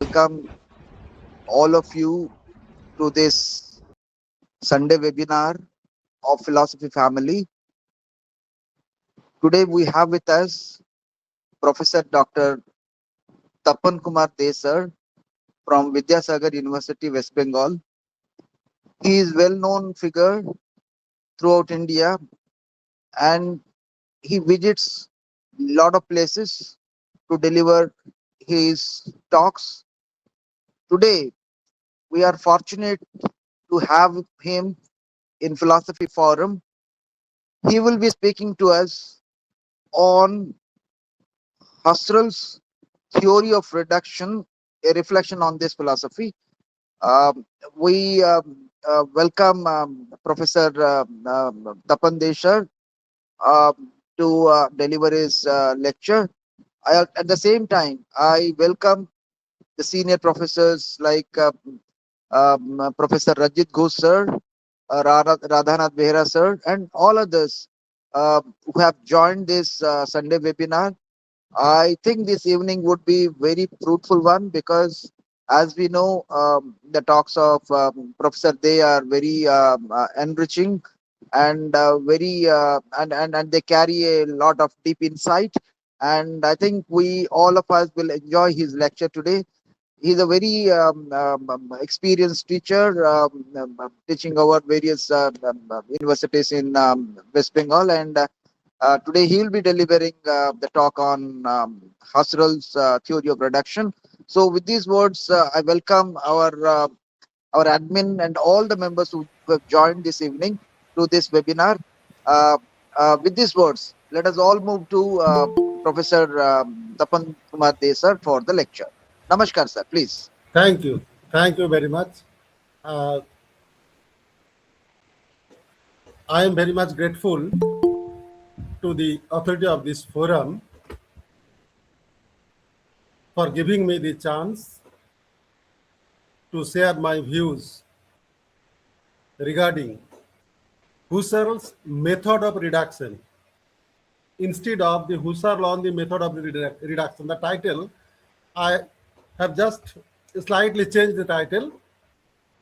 welcome all of you to this Sunday webinar of Philosophy Family. Today we have with us Professor Dr. Tapan Kumar sir from Vidyasagar University, West Bengal. He is well-known figure throughout India and he visits lot of places to deliver his talks. Today we are fortunate to have him in Philosophy Forum. He will be speaking to us on Husserl'S theory of reduction, a reflection on this philosophy. We welcome Professor Tapan to deliver his lecture. At the same time, I welcome the senior professors like Professor Rajit Ghosh sir, Radhanath Behra sir, and all others who have joined this Sunday webinar. I think this evening would be very fruitful one because, as we know, the talks of Professor Day are very enriching and and they carry a lot of deep insight. And I think we all of us will enjoy his lecture today. He's a very experienced teacher, teaching over various universities in West Bengal, and today he will be delivering the talk on Husserl's theory of reduction. So, with these words, I welcome our admin and all the members who have joined this evening to this webinar. Uh, with these words, let us all move to Professor Tapan Kumar Desar for the lecture. Namaskar, sir. Please. Thank you. Thank you very much. Uh, I am very much grateful to the authority of this forum for giving me the chance to share my views regarding Husserl's method of reduction instead of the Husserl on the method of reduction. The title, I have just slightly changed the title,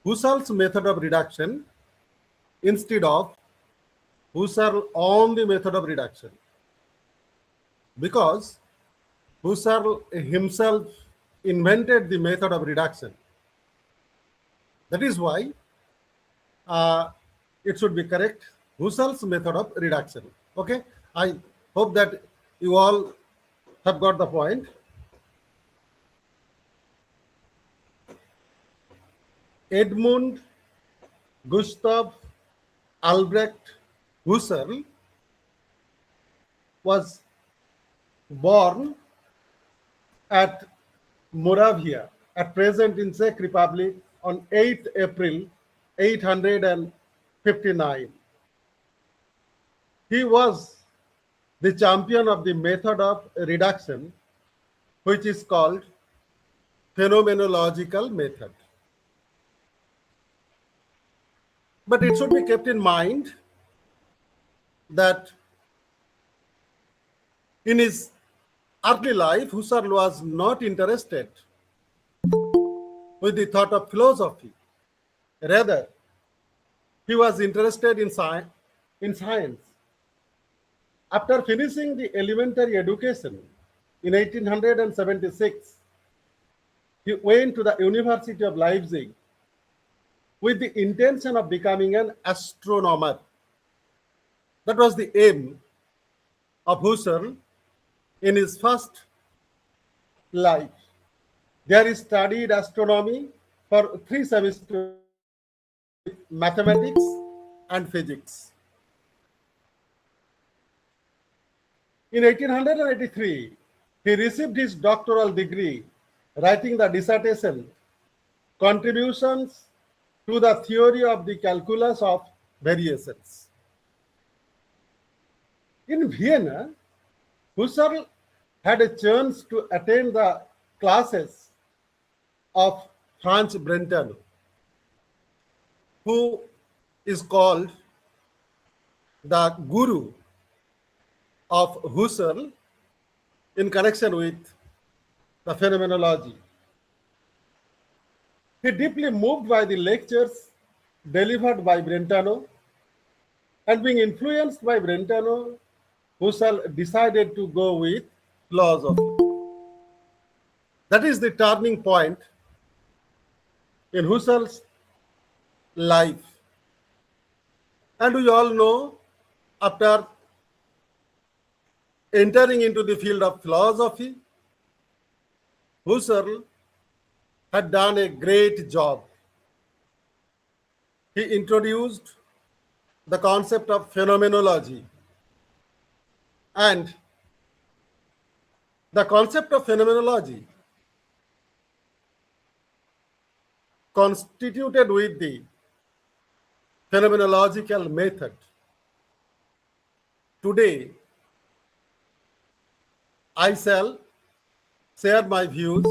Husserl's method of reduction instead of Husserl on the method of reduction, because Husserl himself invented the method of reduction. That is why it should be correct, Husserl's method of reduction. Okay, I hope that you all have got the point. Edmund Gustav Albrecht Husserl was born at Moravia, at present in Czech Republic, on 8th April 859. He was the champion of the method of reduction, which is called phenomenological method. But it should be kept in mind that in his early life, Husserl was not interested with the thought of philosophy. Rather, he was interested in science. After finishing the elementary education in 1876, he went to the University of Leipzig with the intention of becoming an astronomer. That was the aim of Husserl in his first life. There he studied astronomy for 3 semesters with mathematics and physics. In 1883, he received his doctoral degree, writing the dissertation, Contributions to the Theory of the Calculus of Variations. In Vienna, Husserl had a chance to attend the classes of Franz Brentano, who is called the guru of Husserl in connection with the phenomenology. He deeply moved by the lectures delivered by Brentano, and being influenced by Brentano, Husserl decided to go with philosophy. That is the turning point in Husserl's life. And we all know, after entering into the field of philosophy, Husserl had done a great job. He introduced the concept of phenomenology. And the concept of phenomenology, constituted with the phenomenological method. Today, I shall share my views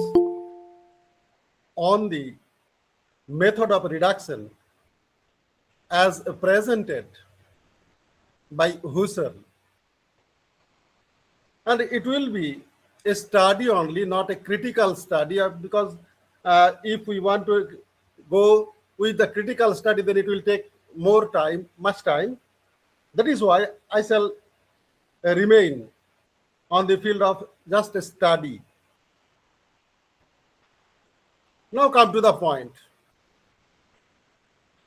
on the method of reduction as presented by Husserl. And it will be a study only, not a critical study, because if we want to go with the critical study, then it will take more time, much time. That is why I shall remain on the field of just a study. Now come to the point.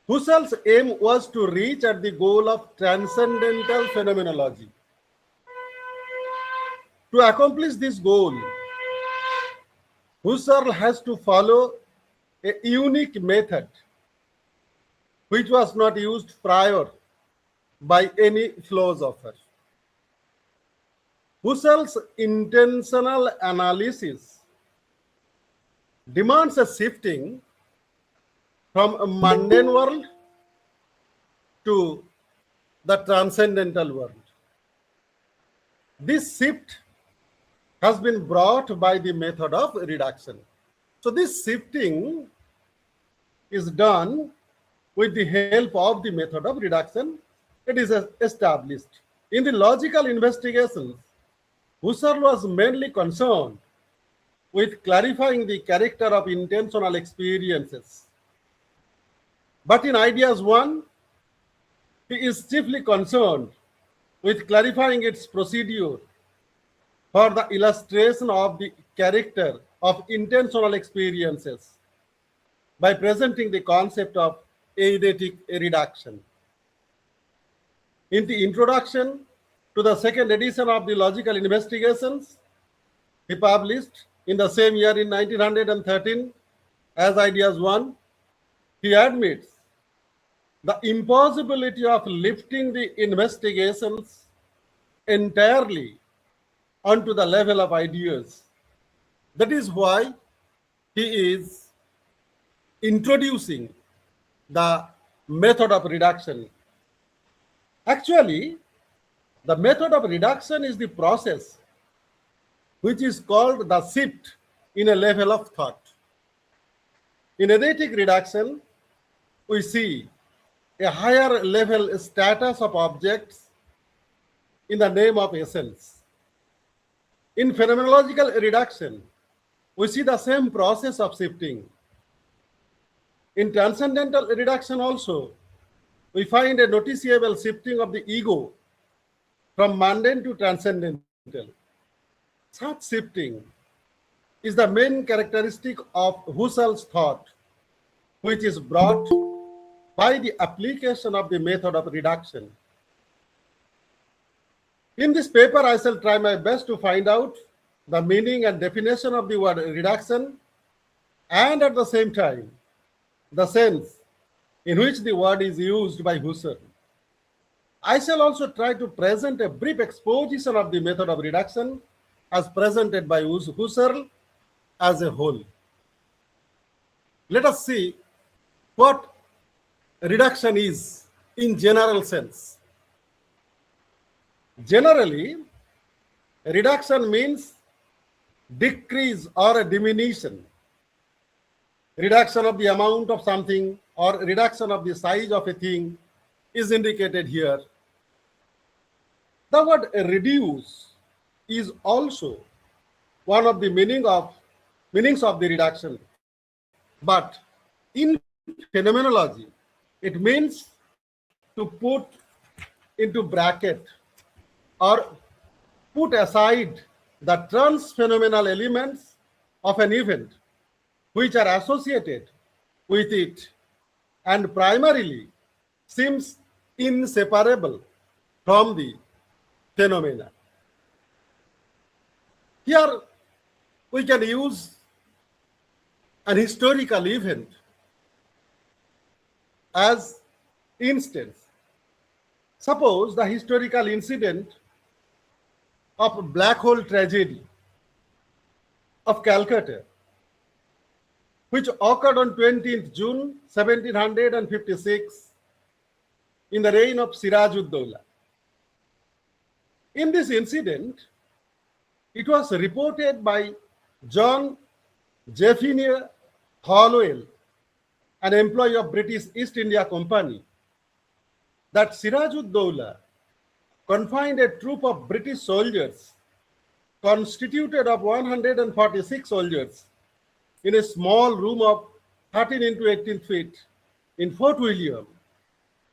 Husserl's aim was to reach at the goal of transcendental phenomenology. To accomplish this goal, Husserl has to follow a unique method which was not used prior by any philosopher. Husserl's intentional analysis demands a shifting from a mundane world to the transcendental world. This shift has been brought by the method of reduction. So this shifting is done with the help of the method of reduction. It is established. In the logical investigations, Husserl was mainly concerned with clarifying the character of intentional experiences. But in Ideas 1, he is chiefly concerned with clarifying its procedure for the illustration of the character of intentional experiences by presenting the concept of eidetic reduction. In the introduction to the second edition of the Logical Investigations, he published in the same year in 1913 as Ideas 1, he admits the impossibility of lifting the investigations entirely onto the level of ideas. That is why he is introducing the method of reduction. Actually, the method of reduction is the process which is called the shift in a level of thought. In eidetic reduction, we see a higher level status of objects in the name of essence. In phenomenological reduction, we see the same process of shifting. In transcendental reduction also, we find a noticeable shifting of the ego from mundane to transcendental. Such shifting is the main characteristic of Husserl's thought, which is brought by the application of the method of reduction. In this paper, I shall try my best to find out the meaning and definition of the word reduction, and at the same time, the sense in which the word is used by Husserl. I shall also try to present a brief exposition of the method of reduction as presented by Husserl as a whole. Let us see what reduction is in general sense. Generally, reduction means decrease or a diminution. Reduction of the amount of something or reduction of the size of a thing is indicated here. The word reduce is also one of the meanings of the reduction. But In phenomenology, it means to put into bracket or put aside the trans-phenomenal elements of an event which are associated with it and primarily seems inseparable from the phenomena. Here we can use an historical event as instance. Suppose the historical incident of black hole tragedy of Calcutta, which occurred on 20th June 1756 in the reign of Siraj-ud-Dawla. In this incident, it was reported by John Jefferson Hollowell, an employee of British East India Company, that Siraj-ud-Dawla confined a troop of British soldiers constituted of 146 soldiers in a small room of 13 into 18 feet in Fort William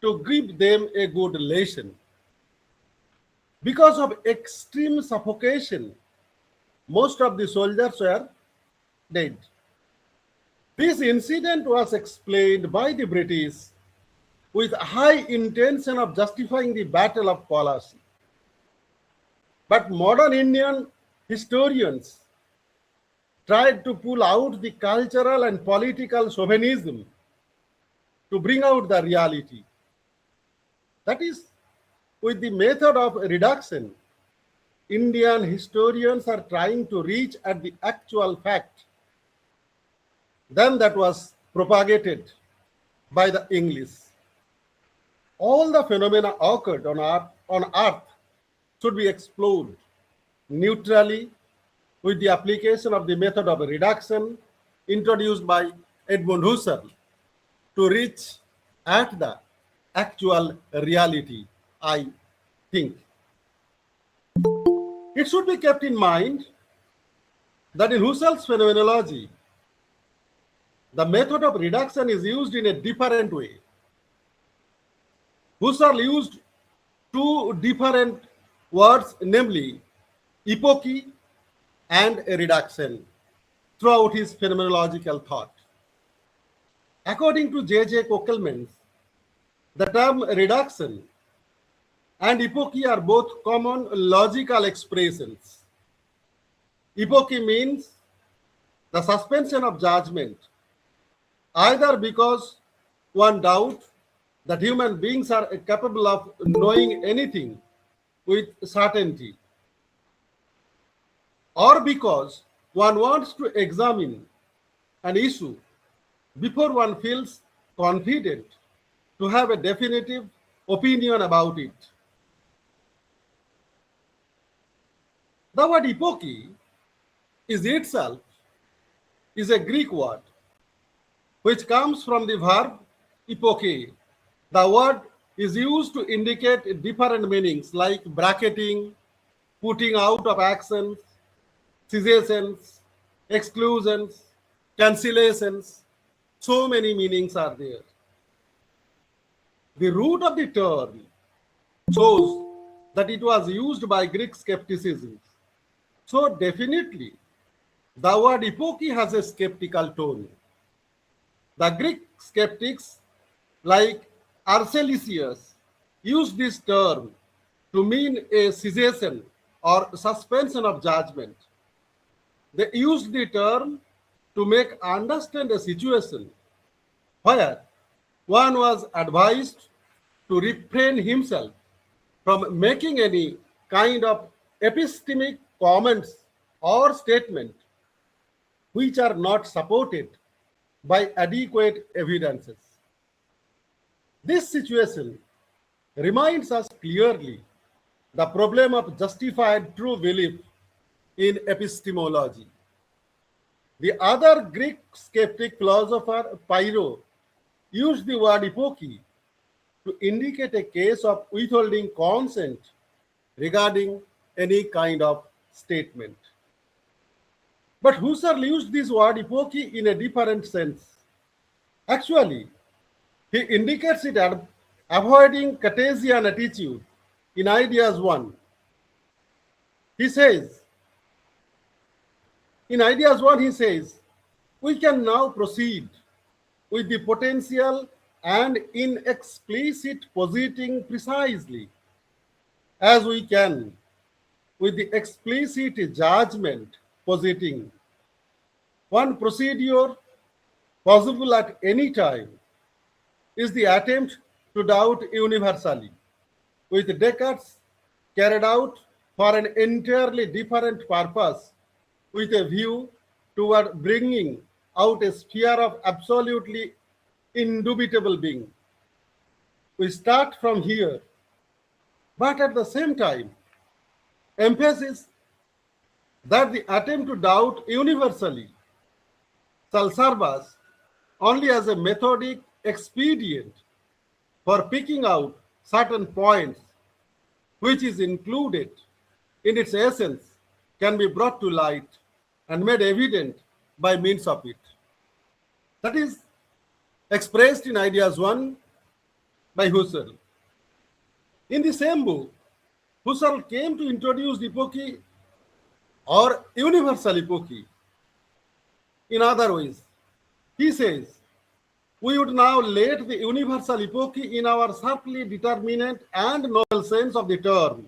to give them a good lesson. Because of extreme suffocation, most of the soldiers were dead. This incident was explained by the British with high intention of justifying the Battle of Plassey. But modern Indian historians tried to pull out the cultural and political chauvinism to bring out the reality. That is, with the method of reduction, Indian historians are trying to reach at the actual fact. Then that was propagated by the English. All the phenomena occurred on Earth should be explored neutrally with the application of the method of reduction introduced by Edmund Husserl to reach at the actual reality, I think. It should be kept in mind that in Husserl's phenomenology, the method of reduction is used in a different way. Husserl used two different words, namely epochy and reduction, throughout his phenomenological thought. According to J.J. Kokelmans, the term reduction and epochy are both common logical expressions. Epochy means the suspension of judgment, either because one doubts that human beings are capable of knowing anything with certainty, or because one wants to examine an issue before one feels confident to have a definitive opinion about it. The word epochy is itself is a Greek word which comes from the verb epoche. The word is used to indicate different meanings like bracketing, putting out of actions, cessations, exclusions, cancellations. So many meanings are there. The root of the term shows that it was used by Greek skepticism. So definitely, the word epoche has a skeptical tone. The Greek skeptics like Arcelisius used this term to mean a cessation or suspension of judgment. They used the term to make understand a situation where one was advised to refrain himself from making any kind of epistemic comments or statement which are not supported by adequate evidences. This situation reminds us clearly the problem of justified true belief in epistemology. The other Greek skeptic philosopher Pyrrho used the word epoche to indicate a case of withholding consent regarding any kind of statement. But Husserl used this word epoche in a different sense. Actually, he indicates it as avoiding Cartesian attitude in Ideas 1. He says, in Ideas 1, he says, we can now proceed with the potential and in explicit positing precisely as we can with the explicit judgment positing. One procedure possible at any time is the attempt to doubt universally, with Descartes carried out for an entirely different purpose, with a view toward bringing out a sphere of absolutely indubitable being. We start from here, but at the same time, emphasis that the attempt to doubt universally shall serve us only as a methodic expedient for picking out certain points which is included in its essence can be brought to light and made evident by means of it. That is expressed in Ideas 1 by Husserl. In the same book, Husserl came to introduce the epoche or universal epoche. In other ways, he says, we would now let the universal epoche in our sharply determinate and novel sense of the term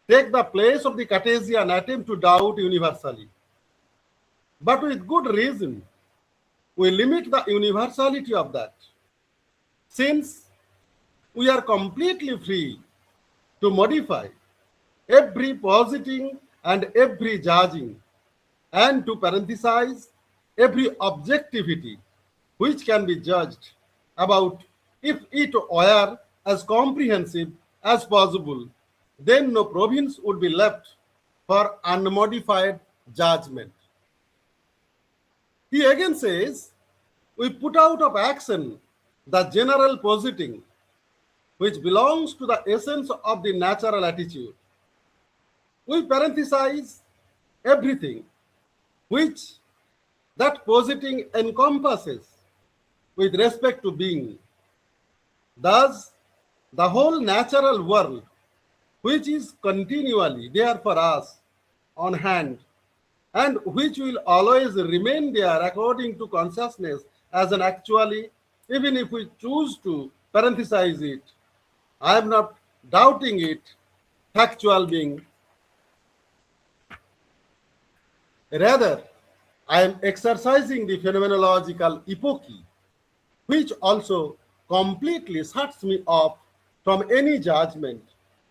take the place of the Cartesian attempt to doubt universally. But with good reason, we limit the universality of that, since we are completely free to modify every positing and every judging, and to parenthesize every objectivity which can be judged about if it were as comprehensive as possible, then no province would be left for unmodified judgment. He again says, we put out of action the general positing, which belongs to the essence of the natural attitude. We parenthesize everything which that positing encompasses with respect to being. Thus, the whole natural world, which is continually there for us on hand, and which will always remain there according to consciousness as an actually, even if we choose to parenthesize it. I am not doubting it, factual being. Rather, I am exercising the phenomenological epoche, which also completely shuts me off from any judgment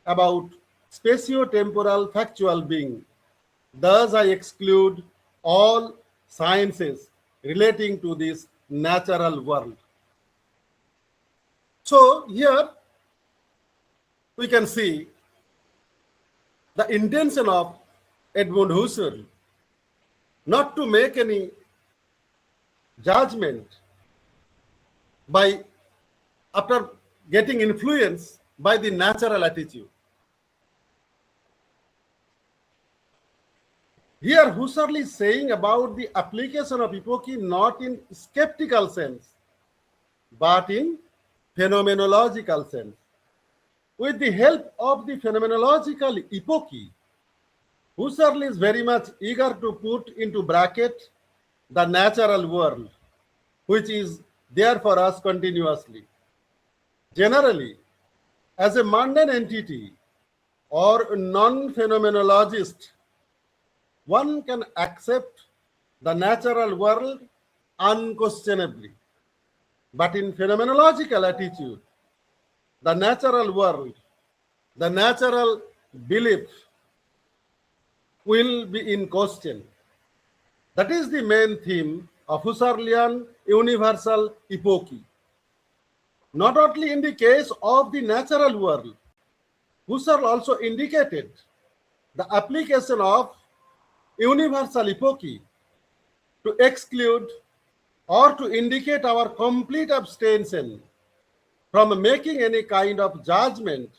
about spatio-temporal factual being. Thus, I exclude all sciences relating to this natural world. So here we can see the intention of Edmund Husserl not to make any judgment by after getting influence by the natural attitude. Here Husserl is saying about the application of epoche not in skeptical sense, but in phenomenological sense. With the help of the phenomenological epoche, Husserl is very much eager to put into bracket the natural world, which is there for us continuously. Generally, as a mundane entity or non-phenomenologist, one can accept the natural world unquestionably. But in phenomenological attitude, the natural world, the natural belief will be in question. That is the main theme of Husserlian universal epoche. Not only in the case of the natural world, Husserl also indicated the application of universal epoche to exclude or to indicate our complete abstention from making any kind of judgment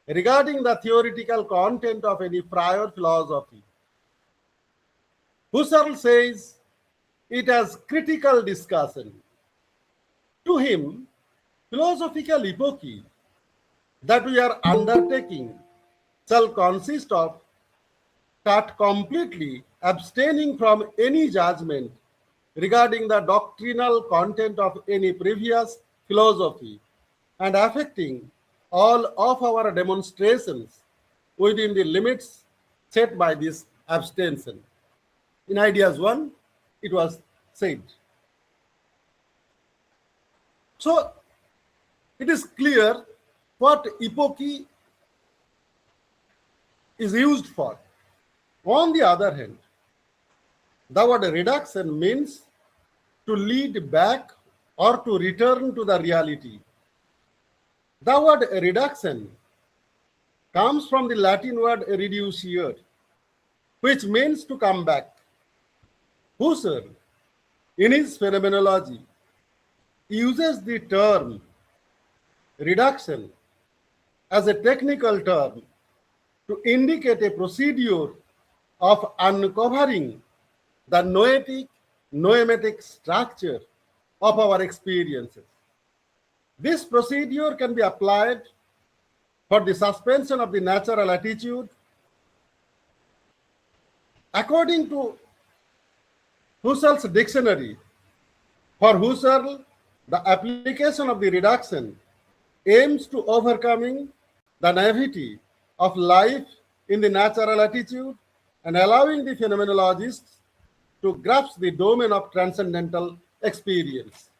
regarding the theoretical content of any prior philosophy. Husserl says it as critical discussion To him, philosophical epoche that we are undertaking shall consist of that completely abstaining from any judgment regarding the doctrinal content of any previous philosophy and affecting all of our demonstrations within the limits set by this abstention. In Ideas 1, it was said. So it is clear what epoche is used for. On the other hand, the word reduction means to lead back or to return to the reality. The word reduction comes from the Latin word reducior, which means to come back. Husserl, in his phenomenology, uses the term reduction as a technical term to indicate a procedure of uncovering the noetic structure of our experiences. This procedure can be applied for the suspension of the natural attitude. According to Husserl's dictionary, for Husserl, the application of the reduction aims to overcoming the naivety of life in the natural attitude and allowing the phenomenologists to grasp the domain of transcendental experience.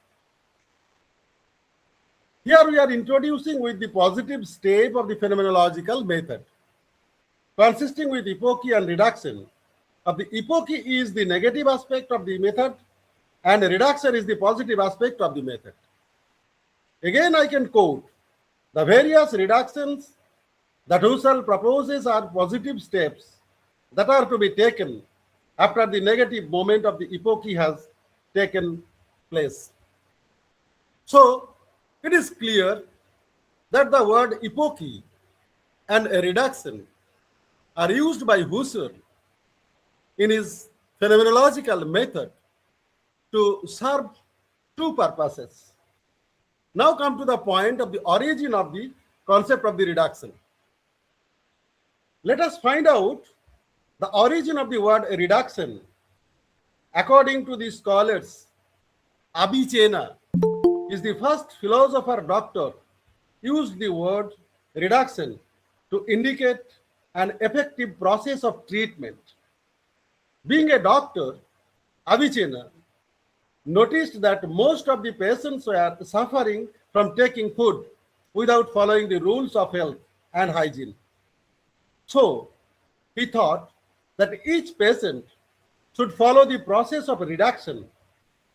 Here we are introducing with the positive step of the phenomenological method, consisting with epoche and reduction. Of the epoche is the negative aspect of the method, and reduction is the positive aspect of the method. Again, I can quote, the various reductions that Husserl proposes are positive steps that are to be taken after the negative moment of the epoche has taken place. So, it is clear that the word epoche and a reduction are used by Husserl in his phenomenological method to serve two purposes. Now come to the point of the origin of the concept of the reduction. Let us find out the origin of the word reduction. According to the scholars, Avicenna is the first philosopher doctor used the word reduction to indicate an effective process of treatment. Being a doctor, Avicenna noticed that most of the patients were suffering from taking food without following the rules of health and hygiene. So, he thought that each patient should follow the process of reduction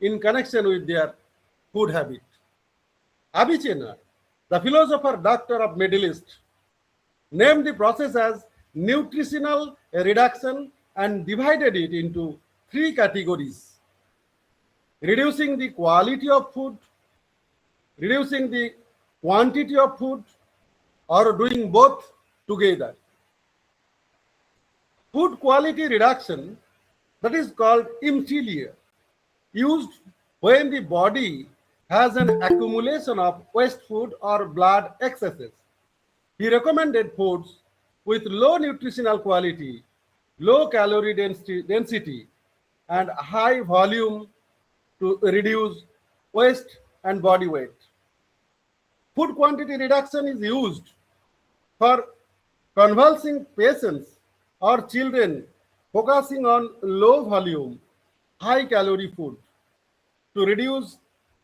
in connection with their food habit. Avicenna, the philosopher doctor of Middle East, named the process as nutritional reduction and divided it into three categories: reducing the quality of food, reducing the quantity of food, or doing both together. Food quality reduction, that is called emptylia, used when the body has an accumulation of waste food or blood excesses. He recommended foods with low nutritional quality, low calorie density, and high volume to reduce waste and body weight. Food quantity reduction is used for convalescing patients or children focusing on low volume, high calorie food to reduce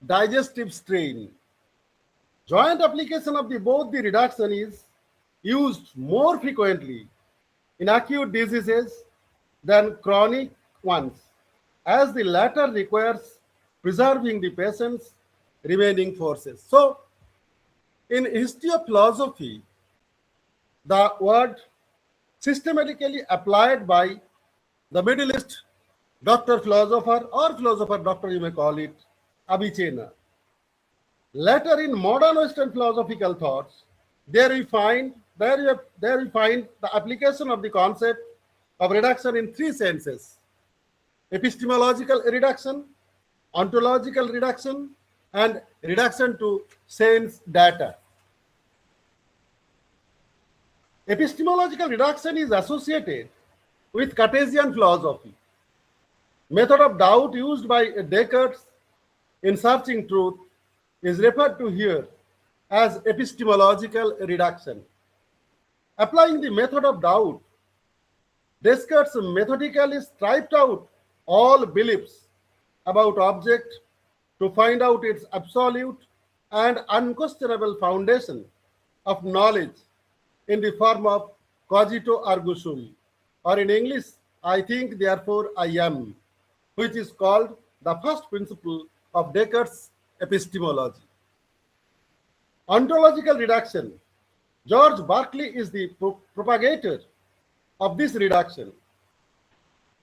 digestive strain. Joint application of both the reduction is used more frequently in acute diseases than chronic ones, as the latter requires preserving the patient's remaining forces. So, in history of philosophy, the word systematically applied by the Middle East doctor philosopher or philosopher doctor, you may call it, Avicenna. Later in modern Western philosophical thoughts, there we find the application of the concept of reduction in three senses: epistemological reduction, ontological reduction, and reduction to sense data. Epistemological reduction is associated with Cartesian philosophy. Method of doubt used by Descartes in searching truth is referred to here as epistemological reduction. Applying the method of doubt, Descartes methodically stripped out all beliefs about object to find out its absolute and unquestionable foundation of knowledge in the form of cogito ergo sum, or in English, I think, therefore I am, which is called the first principle of Descartes' epistemology. Ontological reduction. George Berkeley is the propagator of this reduction.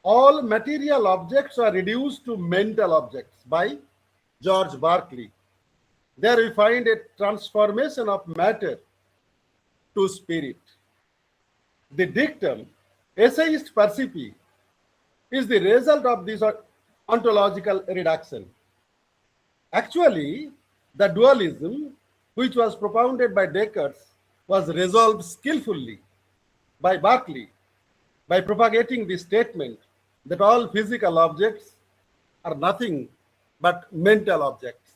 All material objects are reduced to mental objects by George Berkeley. There we find a transformation of matter to spirit. The dictum, essayist percipi, is the result of this ontological reduction. Actually, the dualism which was propounded by Descartes was resolved skillfully by Berkeley by propagating the statement that all physical objects are nothing but mental objects.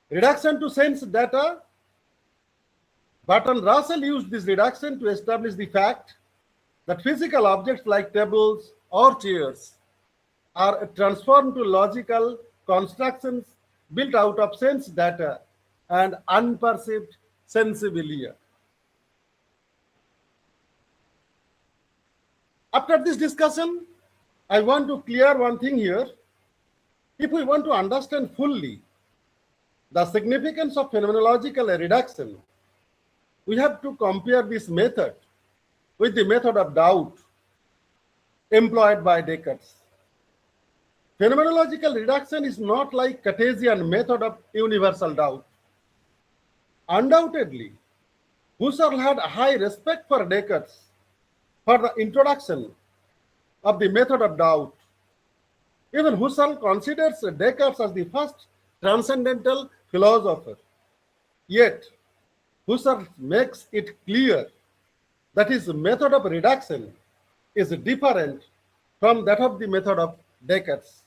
Reduction to sense data. Bertrand Russell used this reduction to establish the fact that physical objects like tables or chairs are transformed to logical constructions built out of sense data and unperceived sensibilia. After this discussion, I want to clear one thing here. If we want to understand fully the significance of phenomenological reduction, we have to compare this method with the method of doubt employed by Descartes. Phenomenological reduction is not like Cartesian method of universal doubt. Undoubtedly, Husserl had a high respect for Descartes for the introduction of the method of doubt. Even Husserl considers Descartes as the first transcendental philosopher. Yet, Husserl makes it clear that his method of reduction is different from that of the method of Descartes.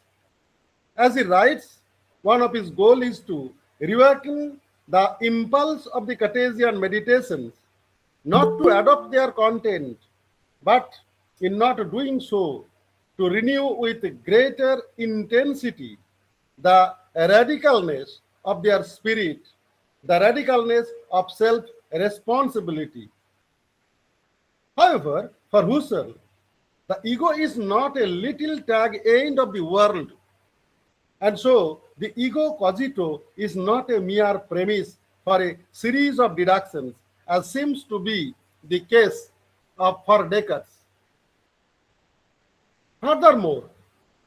As he writes, one of his goals is to reawaken the impulse of the Cartesian meditations, not to adopt their content, but in not doing so, to renew with greater intensity the radicalness of their spirit, the radicalness of self-responsibility. However, for Husserl, the ego is not a little tag end of the world, and so the ego cogito is not a mere premise for a series of deductions, as seems to be the case for Descartes. Furthermore,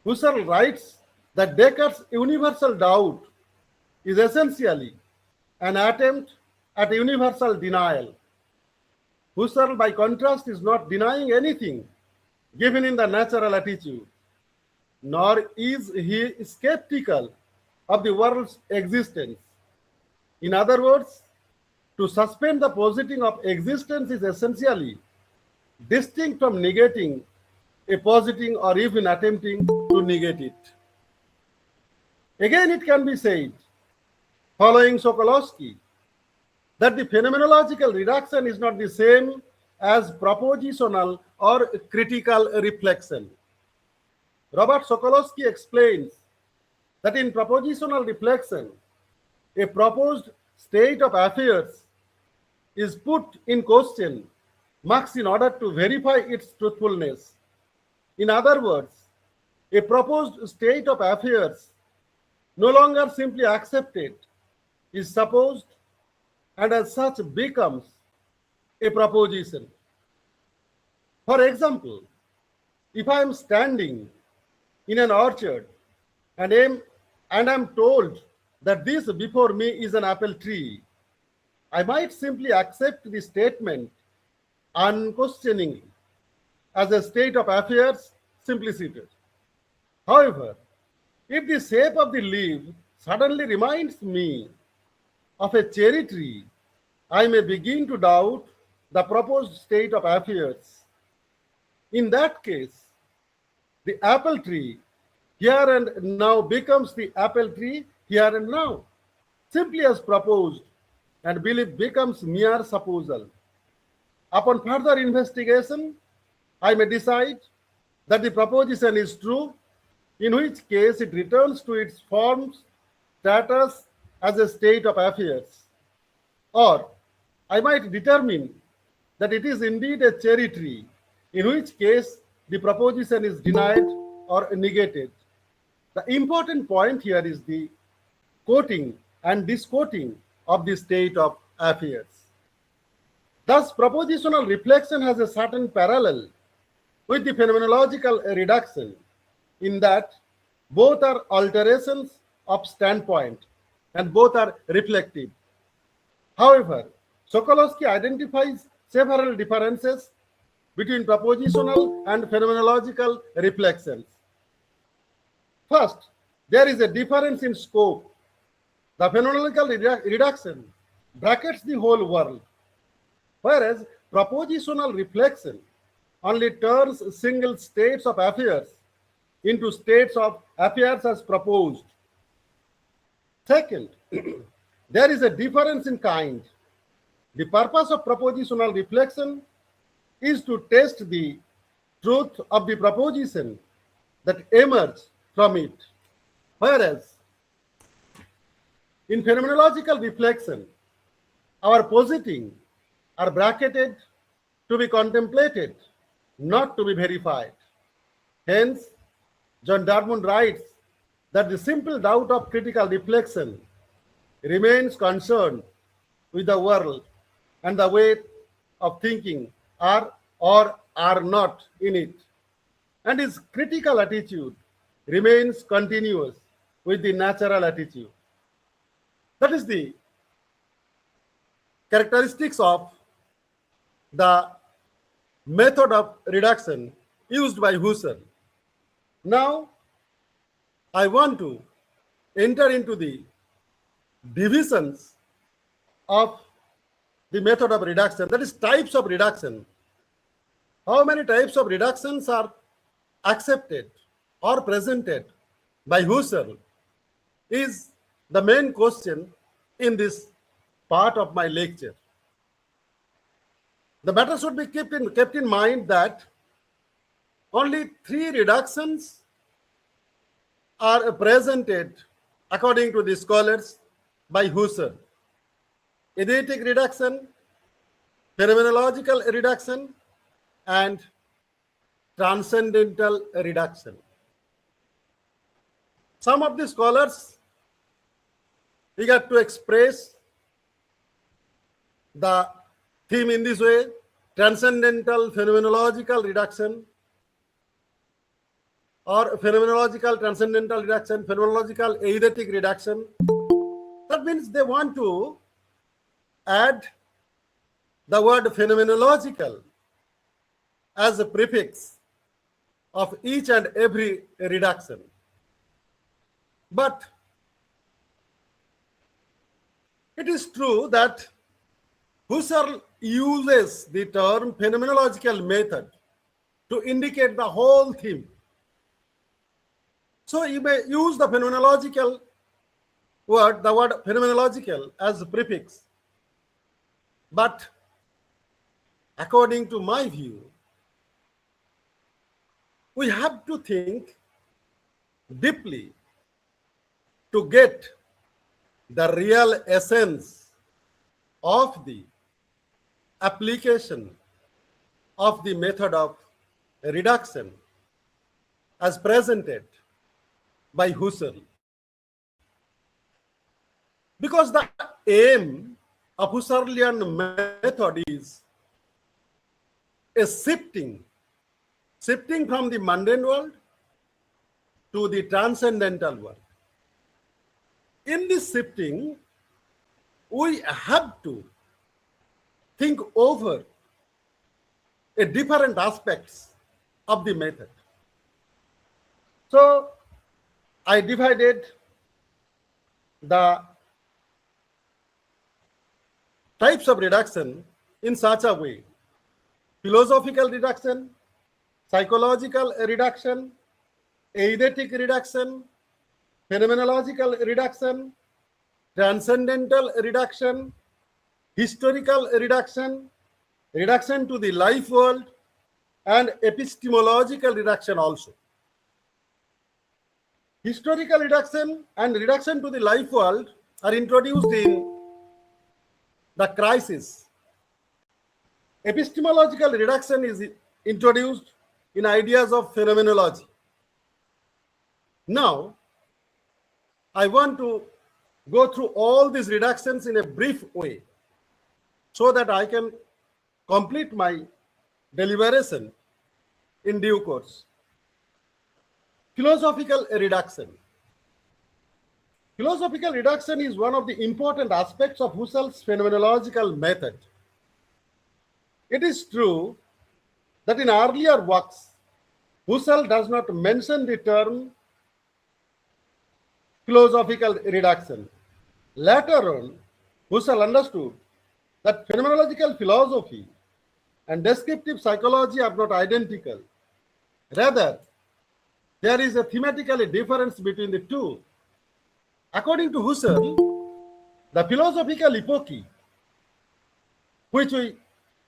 Husserl writes that Descartes' universal doubt is essentially an attempt at universal denial. Husserl, by contrast, is not denying anything given in the natural attitude, nor is he skeptical of the world's existence. In other words, to suspend the positing of existence is essentially distinct from negating a positing or even attempting to negate it. Again, it can be said, following Sokolowski, that the phenomenological reduction is not the same as propositional or critical reflection. Robert Sokolowski explains that in propositional reflection, a proposed state of affairs is put in question marks in order to verify its truthfulness. In other words, a proposed state of affairs no longer simply accepted is supposed and as such becomes a proposition. For example, if I am standing in an orchard and am told that this before me is an apple tree, I might simply accept the statement unquestioningly as a state of affairs simply stated. However, if the shape of the leaf suddenly reminds me of a cherry tree, I may begin to doubt the proposed state of affairs. In that case, the apple tree here and now becomes the apple tree here and now, simply as proposed, and belief becomes mere supposal. Upon further investigation, I may decide that the proposition is true, in which case it returns to its form status as a state of affairs. Or I might determine that it is indeed a cherry tree, in which case the proposition is denied or negated. The important point here is the quoting and disquoting of the state of affairs. Thus, propositional reflection has a certain parallel with the phenomenological reduction, in that both are alterations of standpoint and both are reflective. However, Sokolowski identifies several differences between propositional and phenomenological reflections. First, there is a difference in scope. The phenomenological reduction brackets the whole world, whereas propositional reflection only turns single states of affairs into states of affairs as proposed. Second, there is a difference in kind. The purpose of propositional reflection is to test the truth of the proposition that emerges from it, whereas in phenomenological reflection, our positing are bracketed to be contemplated, not to be verified. Hence, John Darmon writes that the simple doubt of critical reflection remains concerned with the world and the way of thinking are or are not in it, and his critical attitude remains continuous with the natural attitude. That is the characteristics of the method of reduction used by Husserl. Now, I want to enter into the divisions of the method of reduction, that is, types of reduction. How many types of reductions are accepted or presented by Husserl is the main question in this part of my lecture. The matter should be kept in mind that only 3 reductions are presented according to the scholars by Husserl: eidetic reduction, phenomenological reduction, and transcendental reduction. Some of the scholars eager to express the theme in this way: transcendental phenomenological reduction, or phenomenological transcendental reduction, phenomenological eidetic reduction. That means they want to add the word phenomenological as a prefix of each and every reduction. But it is true that Husserl uses the term phenomenological method to indicate the whole theme. So you may use the phenomenological word, the word phenomenological, as a prefix. But according to my view, we have to think deeply to get the real essence of the application of the method of reduction as presented by Husserl. Because the aim of Husserlian method is a shifting from the mundane world to the transcendental world. In this shifting, we have to think over a different aspects of the method. So I divided the types of reduction in such a way: philosophical reduction, psychological reduction, eidetic reduction, phenomenological reduction, transcendental reduction, historical reduction, reduction to the life world, and epistemological reduction also. Historical reduction and reduction to the life world are introduced in the crisis. Epistemological reduction is introduced in ideas of phenomenology. Now, I want to go through all these reductions in a brief way so that I can complete my deliberation in due course. Philosophical reduction. Philosophical reduction is one of the important aspects of Husserl's phenomenological method. It is true that in earlier works, Husserl does not mention the term philosophical reduction. Later on, Husserl understood that phenomenological philosophy and descriptive psychology are not identical. Rather, there is a thematically difference between the two. According to Husserl, the philosophical epoche which we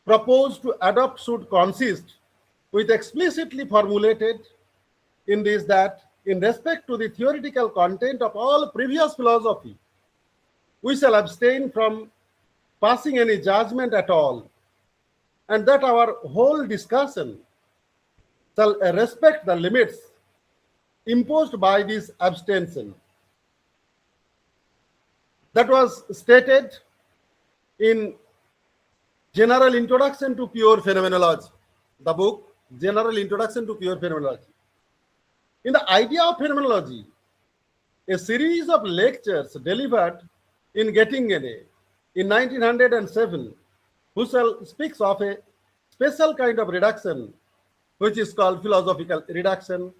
propose to adopt should consist with explicitly formulated in this that in respect to the theoretical content of all previous philosophy, we shall abstain from passing any judgment at all, and that our whole discussion shall respect the limits imposed by this abstention. That was stated in General Introduction to Pure Phenomenology, the book General Introduction to Pure Phenomenology. In the idea of phenomenology, a series of lectures delivered in Göttingen in 1907, Husserl speaks of a special kind of reduction which is called philosophical reduction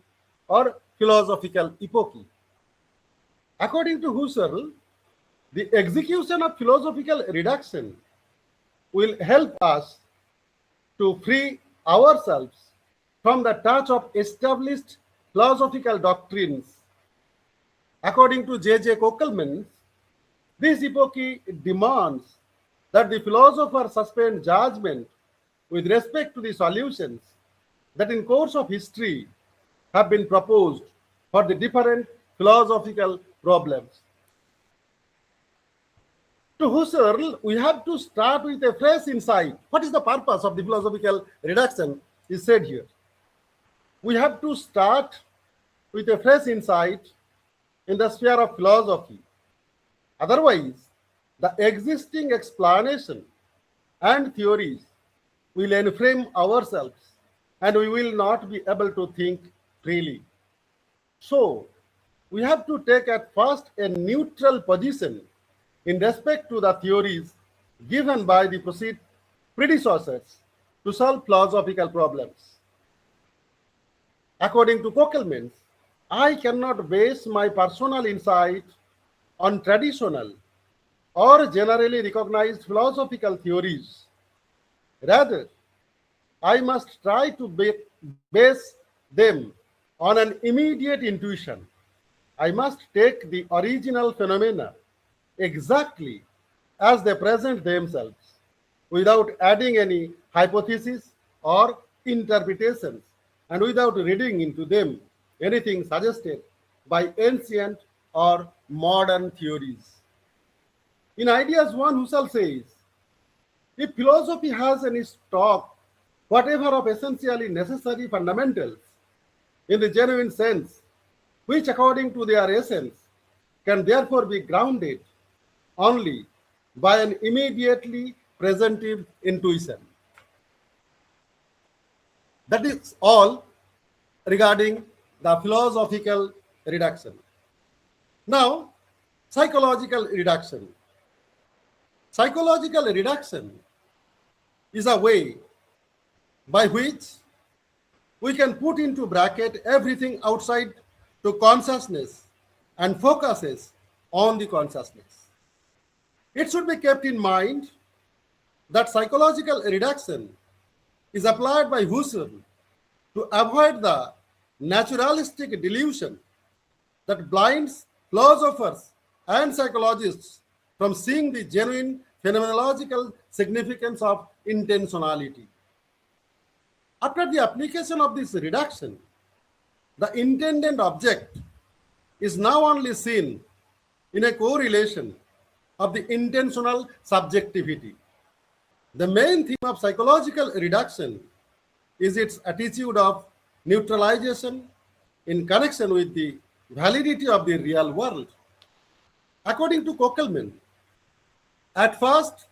or philosophical epoche. According to Husserl, the execution of philosophical reduction will help us to free ourselves from the touch of established philosophical doctrines. According to J.J. Kokelman, this epoche demands that the philosopher suspend judgment with respect to the solutions that in course of history have been proposed for the different philosophical problems. To Husserl, we have to start with a fresh insight. What is the purpose of the philosophical reduction is said here. We have to start with a fresh insight in the sphere of philosophy. Otherwise, the existing explanation and theories will enframe ourselves and we will not be able to think freely. So, we have to take at first a neutral position in respect to the theories given by the predecessors to solve philosophical problems. According to Kokelman, I cannot base my personal insight on traditional or generally recognized philosophical theories. Rather, I must try to base them on an immediate intuition. I must take the original phenomena exactly as they present themselves, without adding any hypothesis or interpretations, and without reading into them anything suggested by ancient or modern theories. In Ideas 1, Husserl says, if philosophy has any stock, whatever of essentially necessary fundamentals, in the genuine sense, which according to their essence can therefore be grounded only by an immediately presentive intuition. That is all regarding the philosophical reduction. Now, psychological reduction. Psychological reduction is a way by which we can put into bracket everything outside to consciousness and focuses on the consciousness. It should be kept in mind that psychological reduction is applied by Husserl to avoid the naturalistic delusion that blinds philosophers and psychologists from seeing the genuine phenomenological significance of intentionality. After the application of this reduction, the intended object is now only seen in a correlation of the intentional subjectivity. The main theme of psychological reduction is its attitude of neutralization in connection with the validity of the real world. According to Kokelman, at first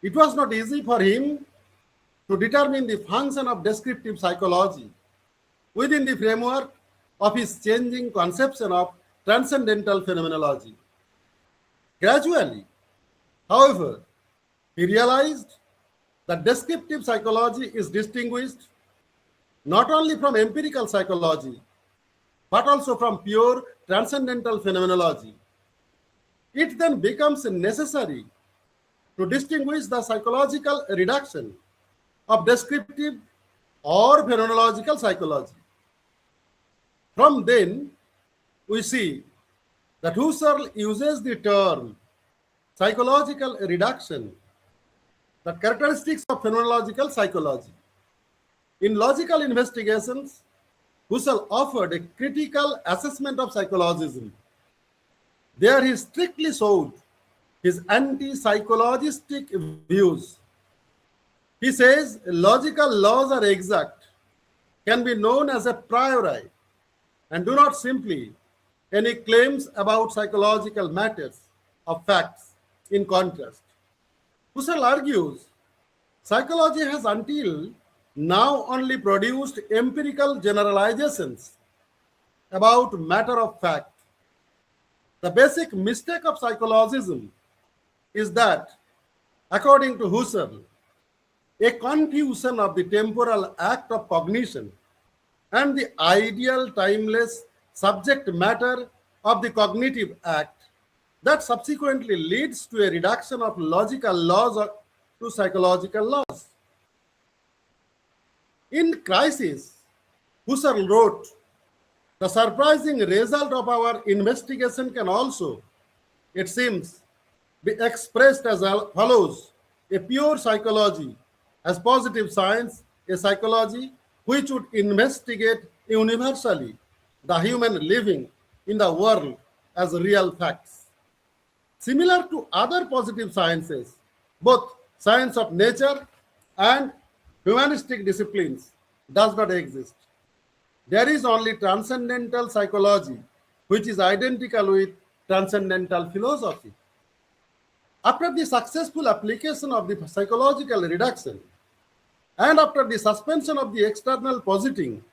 it was not easy for him to determine the function of descriptive psychology within the framework of his changing conception of transcendental phenomenology. Gradually, however, he realized that descriptive psychology is distinguished not only from empirical psychology, but also from pure transcendental phenomenology. It then becomes necessary to distinguish the psychological reduction of descriptive or phenomenological psychology. From then, we see that Husserl uses the term psychological reduction, the characteristics of phenomenological psychology. In logical investigations, Husserl offered a critical assessment of psychologism. There he strictly showed his anti-psychologistic views. He says logical laws are exact, can be known as a priori, and do not simply any claims about psychological matters of facts. In contrast, Husserl argues psychology has until now only produced empirical generalizations about matter of fact. The basic mistake of psychologism is that, according to Husserl, a confusion of the temporal act of cognition and the ideal timeless subject matter of the cognitive act that subsequently leads to a reduction of logical laws to psychological laws. In Crisis, Husserl wrote, "The surprising result of our investigation can also, it seems, be expressed as follows: a pure psychology as positive science, a psychology which would investigate universally the human living in the world as real facts. Similar to other positive sciences, both science of nature and humanistic disciplines does not exist. There is only transcendental psychology, which is identical with transcendental philosophy." After the successful application of the psychological reduction, and after the suspension of the external positing,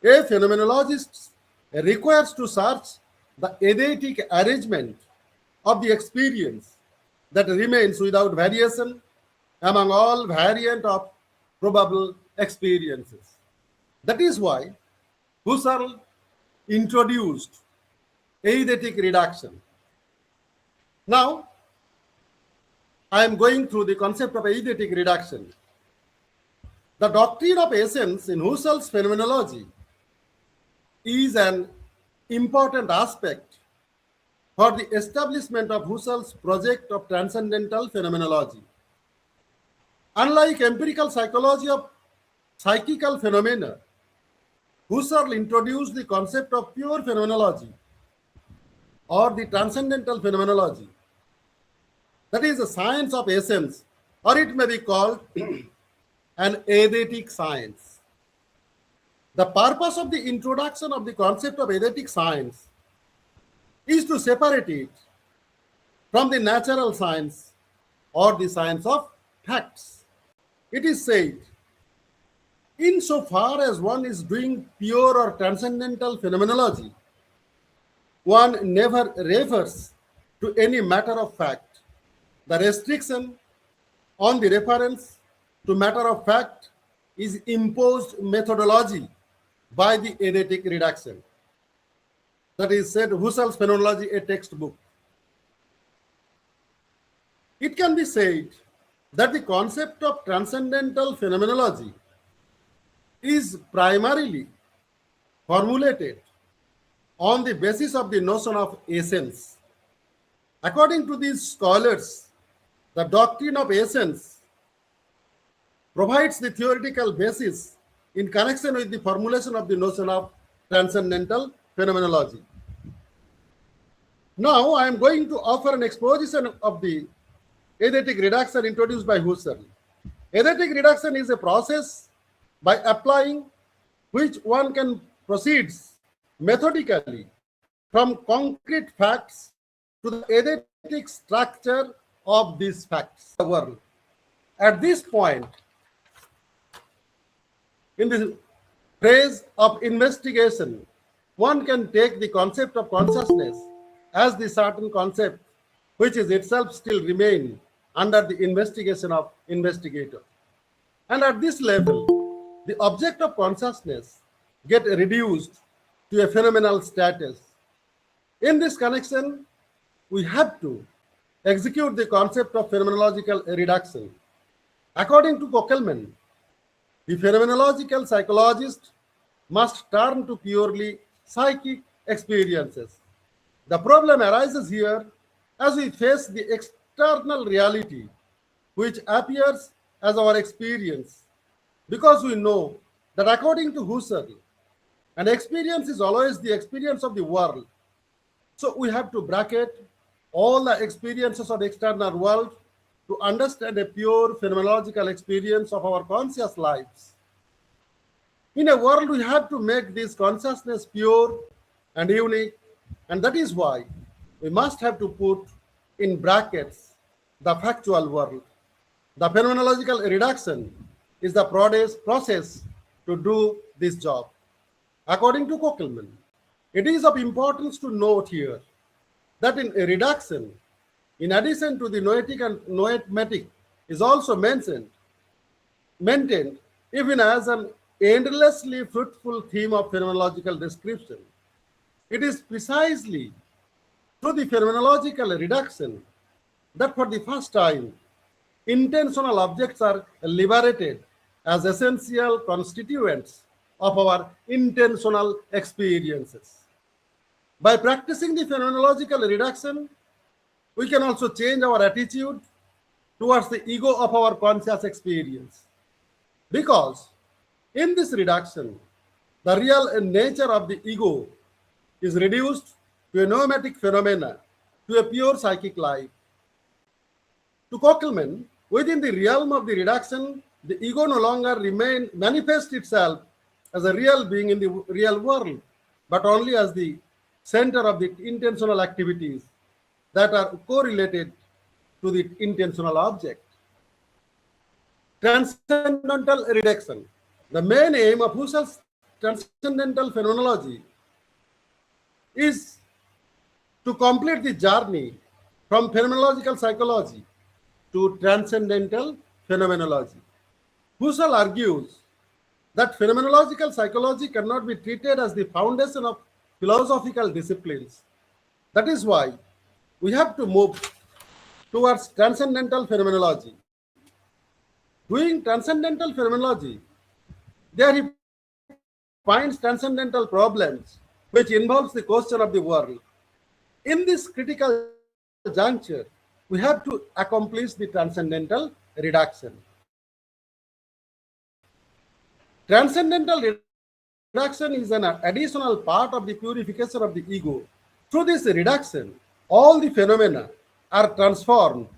a phenomenologist requires to search the eidetic arrangement of the experience that remains without variation among all variant of probable experiences. That is why Husserl introduced eidetic reduction. Now, I am going through the concept of eidetic reduction. The doctrine of essence in Husserl's phenomenology is an important aspect for the establishment of Husserl's project of transcendental phenomenology. Unlike empirical psychology of psychical phenomena, Husserl introduced the concept of pure phenomenology or the transcendental phenomenology. That is a science of essence, or it may be called an eidetic science. The purpose of the introduction of the concept of eidetic science is to separate it from the natural science or the science of facts. It is said, insofar as one is doing pure or transcendental phenomenology, one never refers to any matter of fact. The restriction on the reference to matter of fact is imposed methodology by the eidetic reduction. that is said Husserl's Phenomenology, a textbook. It can be said that the concept of transcendental phenomenology is primarily formulated on the basis of the notion of essence. According to these scholars, the doctrine of essence provides the theoretical basis in connection with the formulation of the notion of transcendental phenomenology. Now, I am going to offer an exposition of the eidetic reduction introduced by Husserl. Eidetic reduction is a process by applying which one can proceed methodically from concrete facts to the eidetic structure of these facts. The world. At this point, in the phase of investigation, one can take the concept of consciousness as the certain concept which is itself still remain under the investigation of investigator. And at this level, the object of consciousness get reduced to a phenomenal status. In this connection, we have to execute the concept of phenomenological reduction. According to Kokelman, the phenomenological psychologist must turn to purely psychic experiences. The problem arises here as we face the external reality which appears as our experience, because we know that according to Husserl, an experience is always the experience of the world. So we have to bracket all the experiences of the external world to understand a pure phenomenological experience of our conscious lives. In a world, we have to make this consciousness pure and unique, and that is why we must have to put in brackets the factual world. The phenomenological reduction is the process to do this job. According to Kokelman, it is of importance to note here that in a reduction, in addition to the noetic and noetmetic, is also maintained even as an endlessly fruitful theme of phenomenological description. It is precisely through the phenomenological reduction that for the first time, intentional objects are liberated as essential constituents of our intentional experiences. By practicing the phenomenological reduction, we can also change our attitude towards the ego of our conscious experience. Because in this reduction, the real nature of the ego is reduced to a noetic phenomena, to a pure psychic life. To Kokelman, within the realm of the reduction, the ego no longer manifests itself as a real being in the real world, but only as the center of the intentional activities that are correlated to the intentional object. Transcendental reduction. The main aim of Husserl's transcendental phenomenology is to complete the journey from phenomenological psychology to transcendental phenomenology. Husserl argues that phenomenological psychology cannot be treated as the foundation of philosophical disciplines. That is why we have to move towards transcendental phenomenology. Doing transcendental phenomenology, there he finds transcendental problems which involves the question of the world. In this critical juncture, we have to accomplish the transcendental reduction. Transcendental reduction is an additional part of the purification of the ego. Through this reduction, all the phenomena are transformed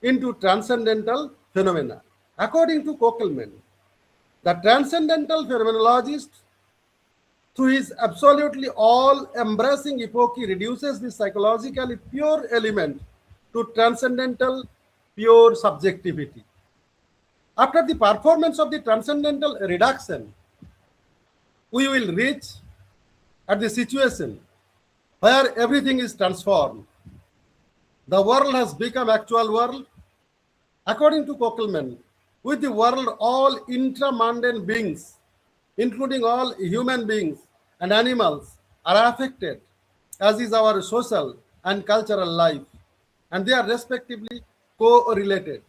into transcendental phenomena. According to Kokelman, the transcendental phenomenologist, through his absolutely all-embracing epoch, reduces the psychologically pure element to transcendental pure subjectivity. After the performance of the transcendental reduction, we will reach at the situation where everything is transformed. The world has become actual world. According to Kokelman, with the world, all intramundane beings, including all human beings and animals, are affected as is our social and cultural life, and they are respectively correlated.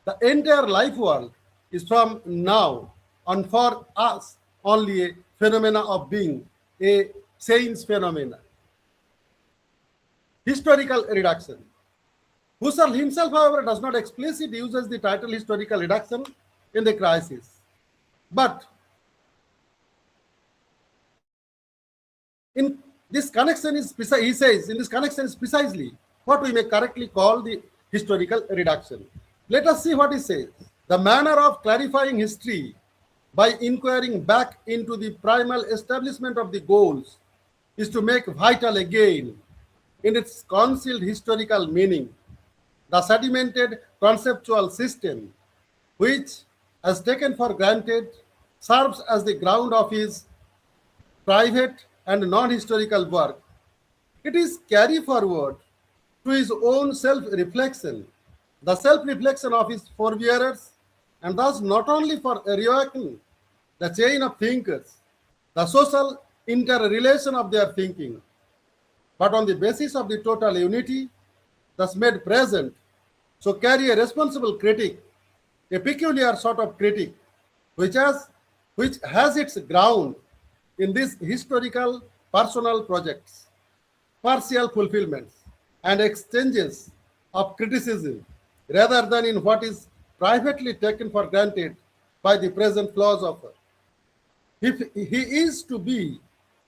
The entire life world is from now on for us only a phenomena of being, a change phenomena. Historical reduction. Husserl himself, however, does not explicitly use the title historical reduction in the crisis. But in this connection is he says in this connection is precisely what we may correctly call the historical reduction. Let us see what he says. The manner of clarifying history by inquiring back into the primal establishment of the goals is to make vital again in its concealed historical meaning the sedimented conceptual system which, as taken for granted, serves as the ground of his private and non-historical work. It is carry forward to his own self-reflection, the self-reflection of his forebearers, and thus not only for reawakening the chain of thinkers, the social interrelation of their thinking, but on the basis of the total unity, thus made present, so carry a responsible critic, a peculiar sort of critic, which has its ground in these historical personal projects, partial fulfillments, and exchanges of criticism, rather than in what is privately taken for granted by the present philosopher. If he is to be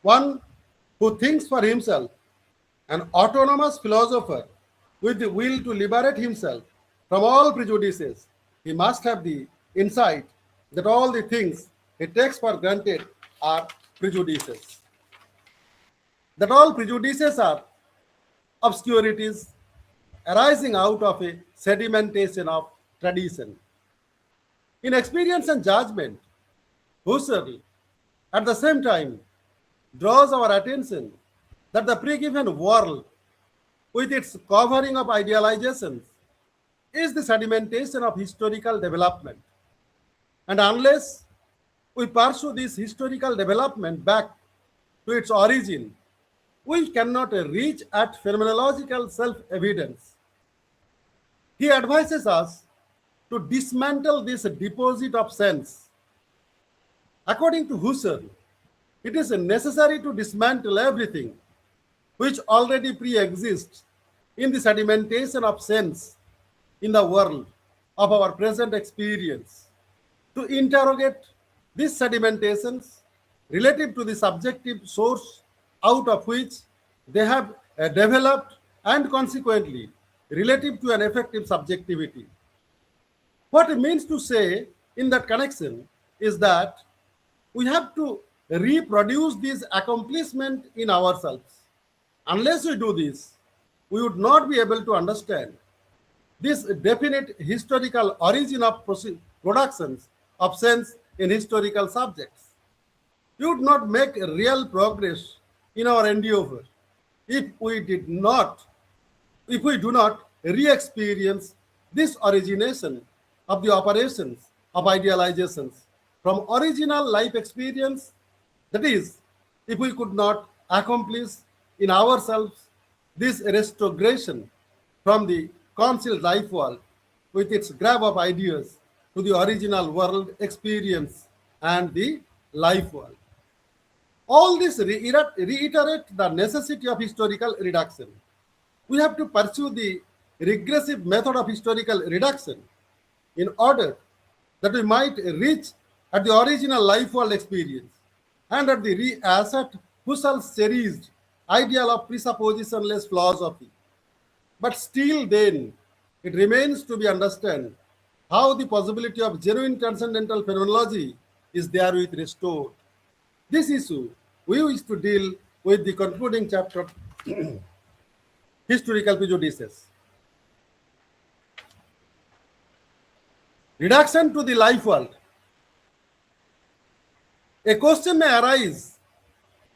one who thinks for himself, an autonomous philosopher with the will to liberate himself from all prejudices, he must have the insight that all the things he takes for granted are prejudices. That all prejudices are obscurities arising out of a sedimentation of tradition. In experience and judgment, Husserl, at the same time, draws our attention that the pre-given world, with its covering of idealizations, is the sedimentation of historical development. And unless we pursue this historical development back to its origin, we cannot reach at phenomenological self-evidence. He advises us to dismantle this deposit of sense. According to Husserl, it is necessary to dismantle everything which already pre-exists in the sedimentation of sense in the world of our present experience, to interrogate these sedimentations relative to the subjective source out of which they have developed, and consequently relative to an effective subjectivity. What it means to say in that connection is that we have to reproduce this accomplishment in ourselves. Unless we do this, we would not be able to understand this definite historical origin of productions of sense in historical subjects. We would not make real progress in our endeavor if we do not re-experience this origination of the operations of idealizations from original life experience. That is, if we could not accomplish in ourselves this restoration from the concealed life world with its grab of ideas to the original world experience and the life world. All this reiterate the necessity of historical reduction. We have to pursue the regressive method of historical reduction in order that we might reach at the original life world experience and at the reassert Husserl's cherished ideal of presuppositionless philosophy. But still then, it remains to be understood how the possibility of genuine transcendental phenomenology is therewith restored. This issue we wish to deal with the concluding chapter, historical prejudices. Reduction to the life world. A question may arise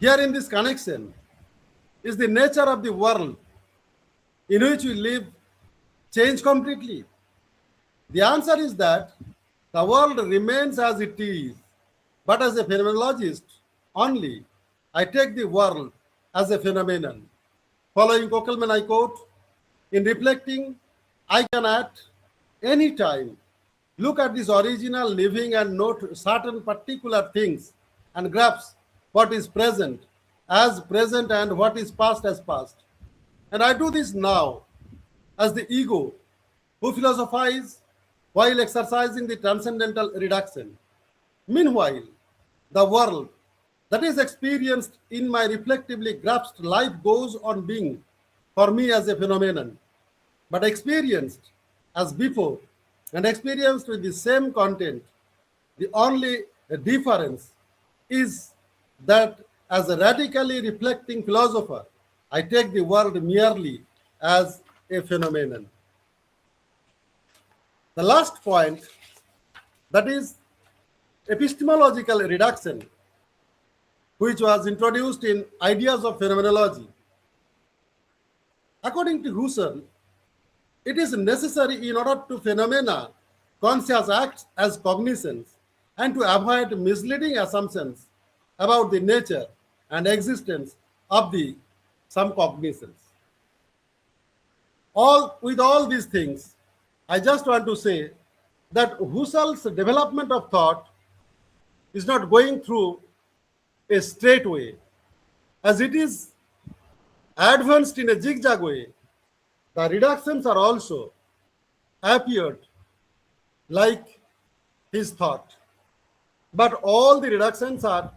here in this connection: is the nature of the world in which we live changed completely? The answer is that the world remains as it is, but as a phenomenologist only, I take the world as a phenomenon. Following Kokelman, I quote, in reflecting, I can at any time look at this original living and note certain particular things and grasp what is present as present and what is past as past. And I do this now as the ego who philosophize while exercising the transcendental reduction. Meanwhile, the world that is experienced in my reflectively grasped life goes on being for me as a phenomenon, but experienced as before and experienced with the same content. The only difference is that as a radically reflecting philosopher, I take the world merely as a phenomenon. The last point, that is epistemological reduction, which was introduced in Ideas of Phenomenology. According to Husserl, it is necessary in order to phenomena conscious acts as cognitions and to avoid misleading assumptions about the nature and existence of the some cognitions. All these things, I just want to say that Husserl's development of thought is not going through a straight way, as it is advanced in a zigzag way. The reductions are also appeared like his thought, but all the reductions are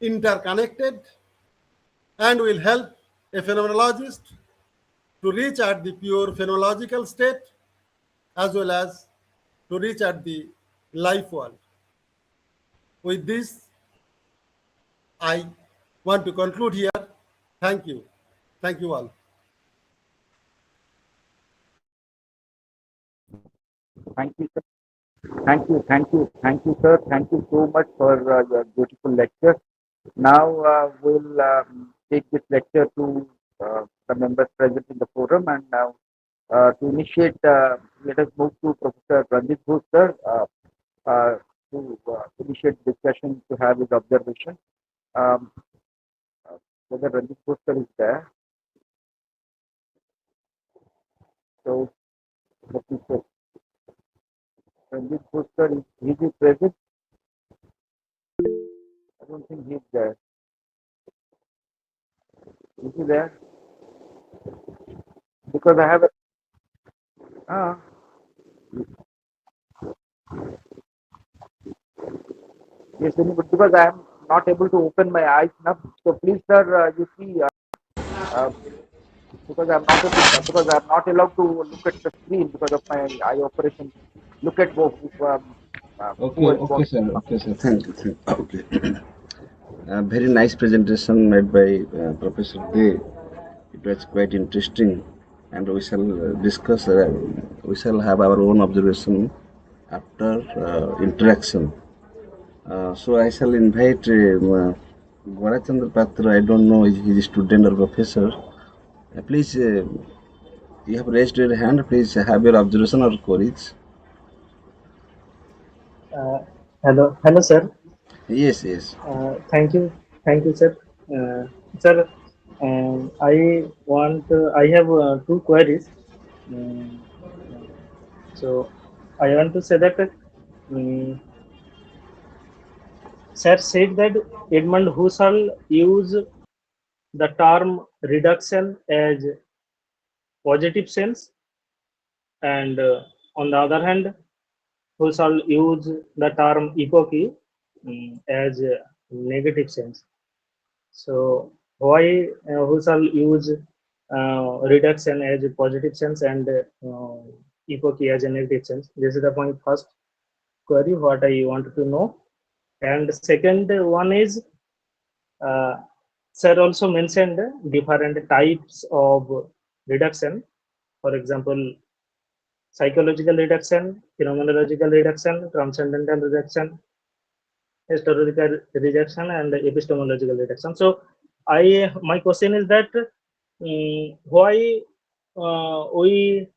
interconnected and will help a phenomenologist to reach at the pure phenomenological state as well as to reach at the life world. With this, I want to conclude here. Thank you. Thank you all. Thank you, sir. Thank you, sir. Thank you so much for your beautiful lecture. Now we'll take this lecture to the members present in the forum, and now to initiate, let us move to Professor Ranjit Ghosh, sir, to initiate discussion to have his observation. Um, uh, Whether Ranjit Ghosh sir is there, so let me check. Ranjit Ghosh sir, is he present? I don't think he's there. Is he there? Because I have a ah, yes, because I am not able to open my eyes now. So please, sir, you see, uh, because I'm not allowed to look at the screen because of my eye operation. Look at Okay, who has okay, got. sir. Okay, sir. Thank you. Okay. Very nice presentation made by Professor Day. It was quite interesting, and we shall discuss. We shall have our own observation after interaction. So I shall invite Gorachandra Patra. I don't know if he is student or professor. Please, you have raised your hand. Please have your observation or queries. Uh, hello, sir. Yes, yes. Thank you, sir. Sir, I have two queries. Um, uh, so I want to say that sir said that Edmund Husserl used the term reduction as positive sense, and on the other hand, Husserl used the term epochy as negative sense. So why Husserl use reduction as a positive sense and epochy as a negative sense? This is the point first query what I wanted to know. And the second one is uh, sir also mentioned different types of reduction. For example, psychological reduction, phenomenological reduction, transcendental reduction, historical rejection, and epistemological reduction. So my question is that why we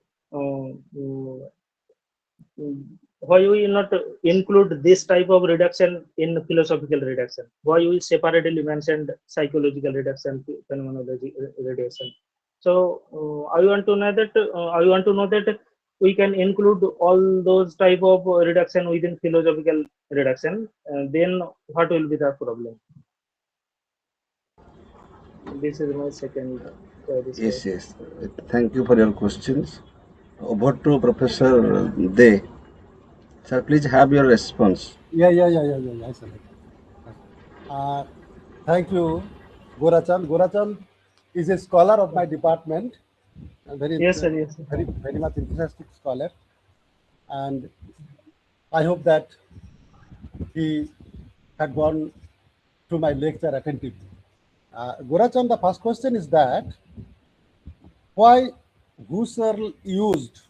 why we not include this type of reduction in philosophical reduction? Why we separately mentioned psychological reduction, phenomenology reduction? So I want to know that we can include all those type of reduction within philosophical reduction. Then what will be the problem? This is my second query, sir. Yes, yes. Thank you for your questions. Over to Professor De. Sir, please have your response. Yeah, sir. Uh, Thank you, Gorachan. Gorachan is a scholar of my department, a Yes, sir. Yes, sir. very much enthusiastic scholar, and I hope that he had gone to my lecture attentively. Gorachan, the first question is that why Husserl used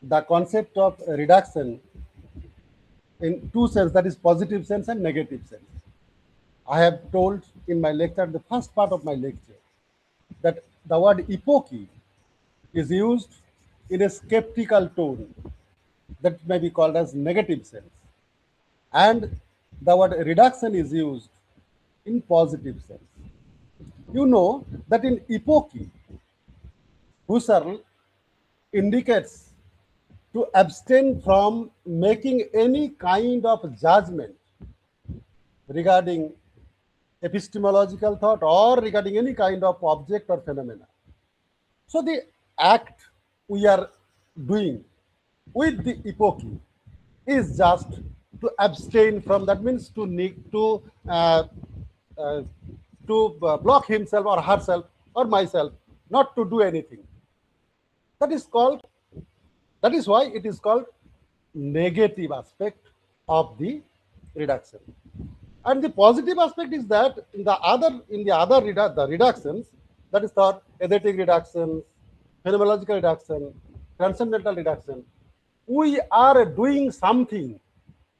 the concept of reduction in two sense, that is positive sense and negative sense. I have told in my lecture, the first part of my lecture, that the word epoche is used in a skeptical tone that may be called as negative sense. And the word reduction is used in positive sense. You know that in epoche, Husserl indicates to abstain from making any kind of judgment regarding epistemological thought or regarding any kind of object or phenomena. So the act we are doing with the epoche is just to abstain from, that means to uh, uh, block himself or herself or myself not to do anything. That is called, that is why it is called negative aspect of the reduction. And the positive aspect is that the reductions, that is thought aesthetic reduction, phenomenological reduction, transcendental reduction, we are doing something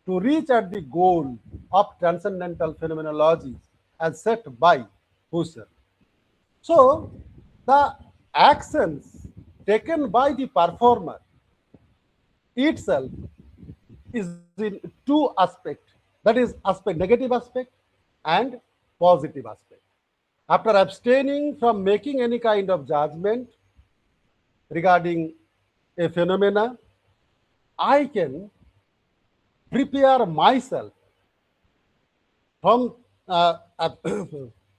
to reach at the goal of transcendental phenomenology as set by Husserl. So the actions taken by the performer itself is in two aspects, that is aspect negative aspect and positive aspect. After abstaining from making any kind of judgment regarding a phenomena, I can prepare myself from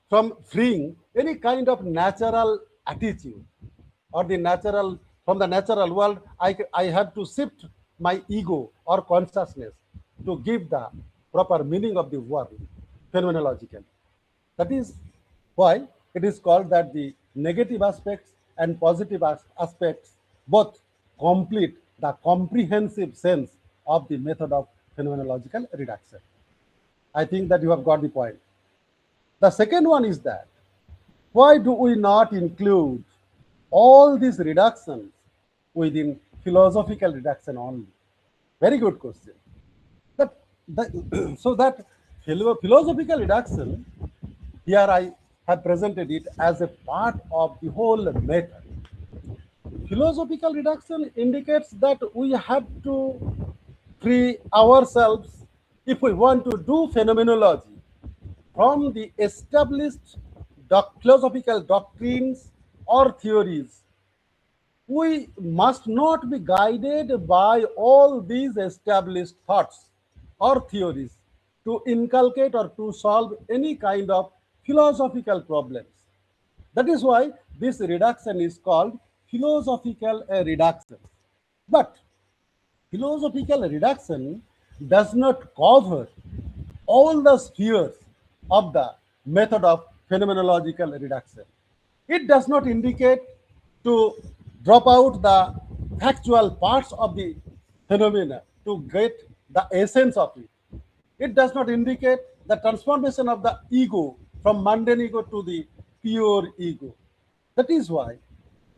from freeing any kind of natural attitude or the natural, from the natural world. I have to shift my ego or consciousness to give the proper meaning of the word phenomenologically. That is why it is called that the negative aspects and positive aspects both complete the comprehensive sense of the method of phenomenological reduction. I think that you have got the point. The second one is that why do we not include all these reductions within philosophical reduction only? Very good question. So that philosophical reduction, here I have presented it as a part of the whole method. Philosophical reduction indicates that we have to free ourselves if we want to do phenomenology from the established philosophical doctrines or theories. We must not be guided by all these established thoughts or theories to inculcate or to solve any kind of philosophical problems. That is why this reduction is called philosophical reduction. But philosophical reduction does not cover all the spheres of the method of phenomenological reduction. It does not indicate to drop out the factual parts of the phenomena to get the essence of it. It does not indicate the transformation of the ego from mundane ego to the pure ego. That is why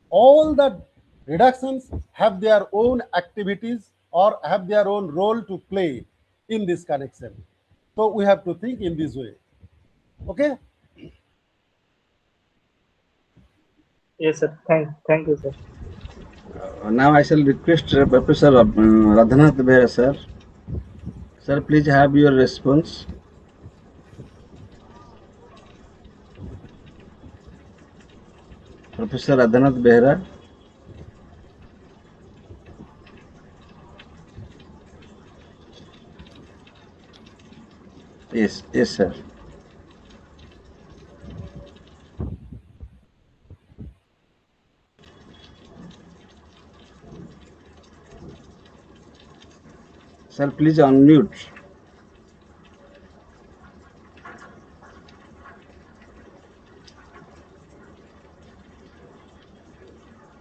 all the reductions have their own activities or have their own role to play in this connection. So we have to think in this way. Okay? Yes, sir. Thank you, sir. Now I shall request Professor Radhanath Behra, sir. Sir, please have your response. Professor Radhanath Behra. Yes, yes, sir. Sir, please unmute.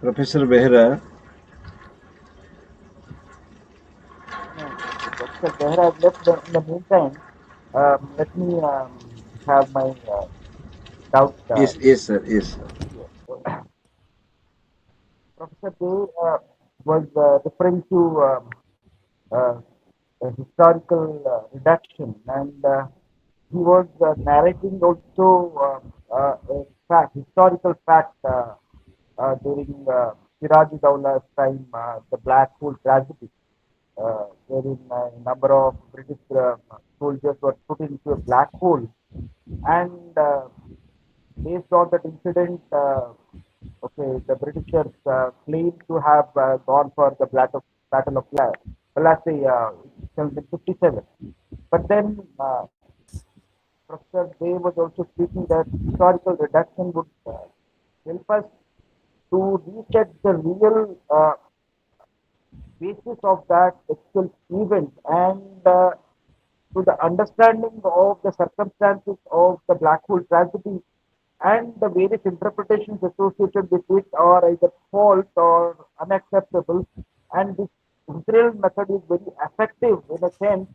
Professor Behra. No, Professor Behra has left in the meantime. Let me have my doubt. Yes, yes, sir. Yes, sir. Here. Professor Day was referring to uh, a historical reduction, and he was narrating also a fact, historical fact during Siraj-ud-Dowla's time, the Black Hole tragedy, wherein a number of British soldiers were put into a black hole, and based on that incident, okay, the Britishers claim to have gone for the Battle of Plassey, 1757. But then Professor Day was also speaking that historical reduction would help us to reset the real basis of that actual event, and to the understanding of the circumstances of the black hole tragedy, and the various interpretations associated with it are either false or unacceptable. And this Husserl method is very effective in a sense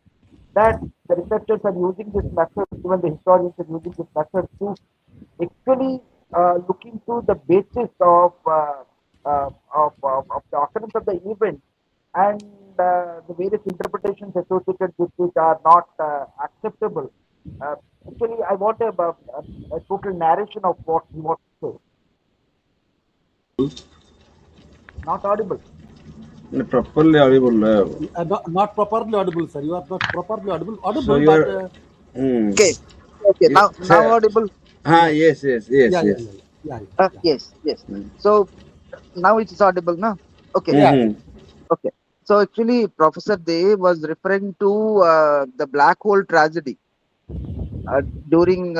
that the researchers are using this method, even the historians are using this method to actually look into the basis of the occurrence of the event, and the various interpretations associated with which are not acceptable. Uh, Actually, I want a total narration of what he wants to say. Not audible. Properly audible. Not properly audible, sir. You are not properly audible. So Audible, you but are. Hmm. Okay. Okay. You, Now sir. audible. Ah, yeah, yes, yes, yes, yeah, yeah, yes. yeah, yeah, yeah, yeah, Yes. Yes. Hmm. So now it is audible now. Okay. yeah, yeah. Mm-hmm. Okay. So actually, Professor Day was referring to the black hole tragedy during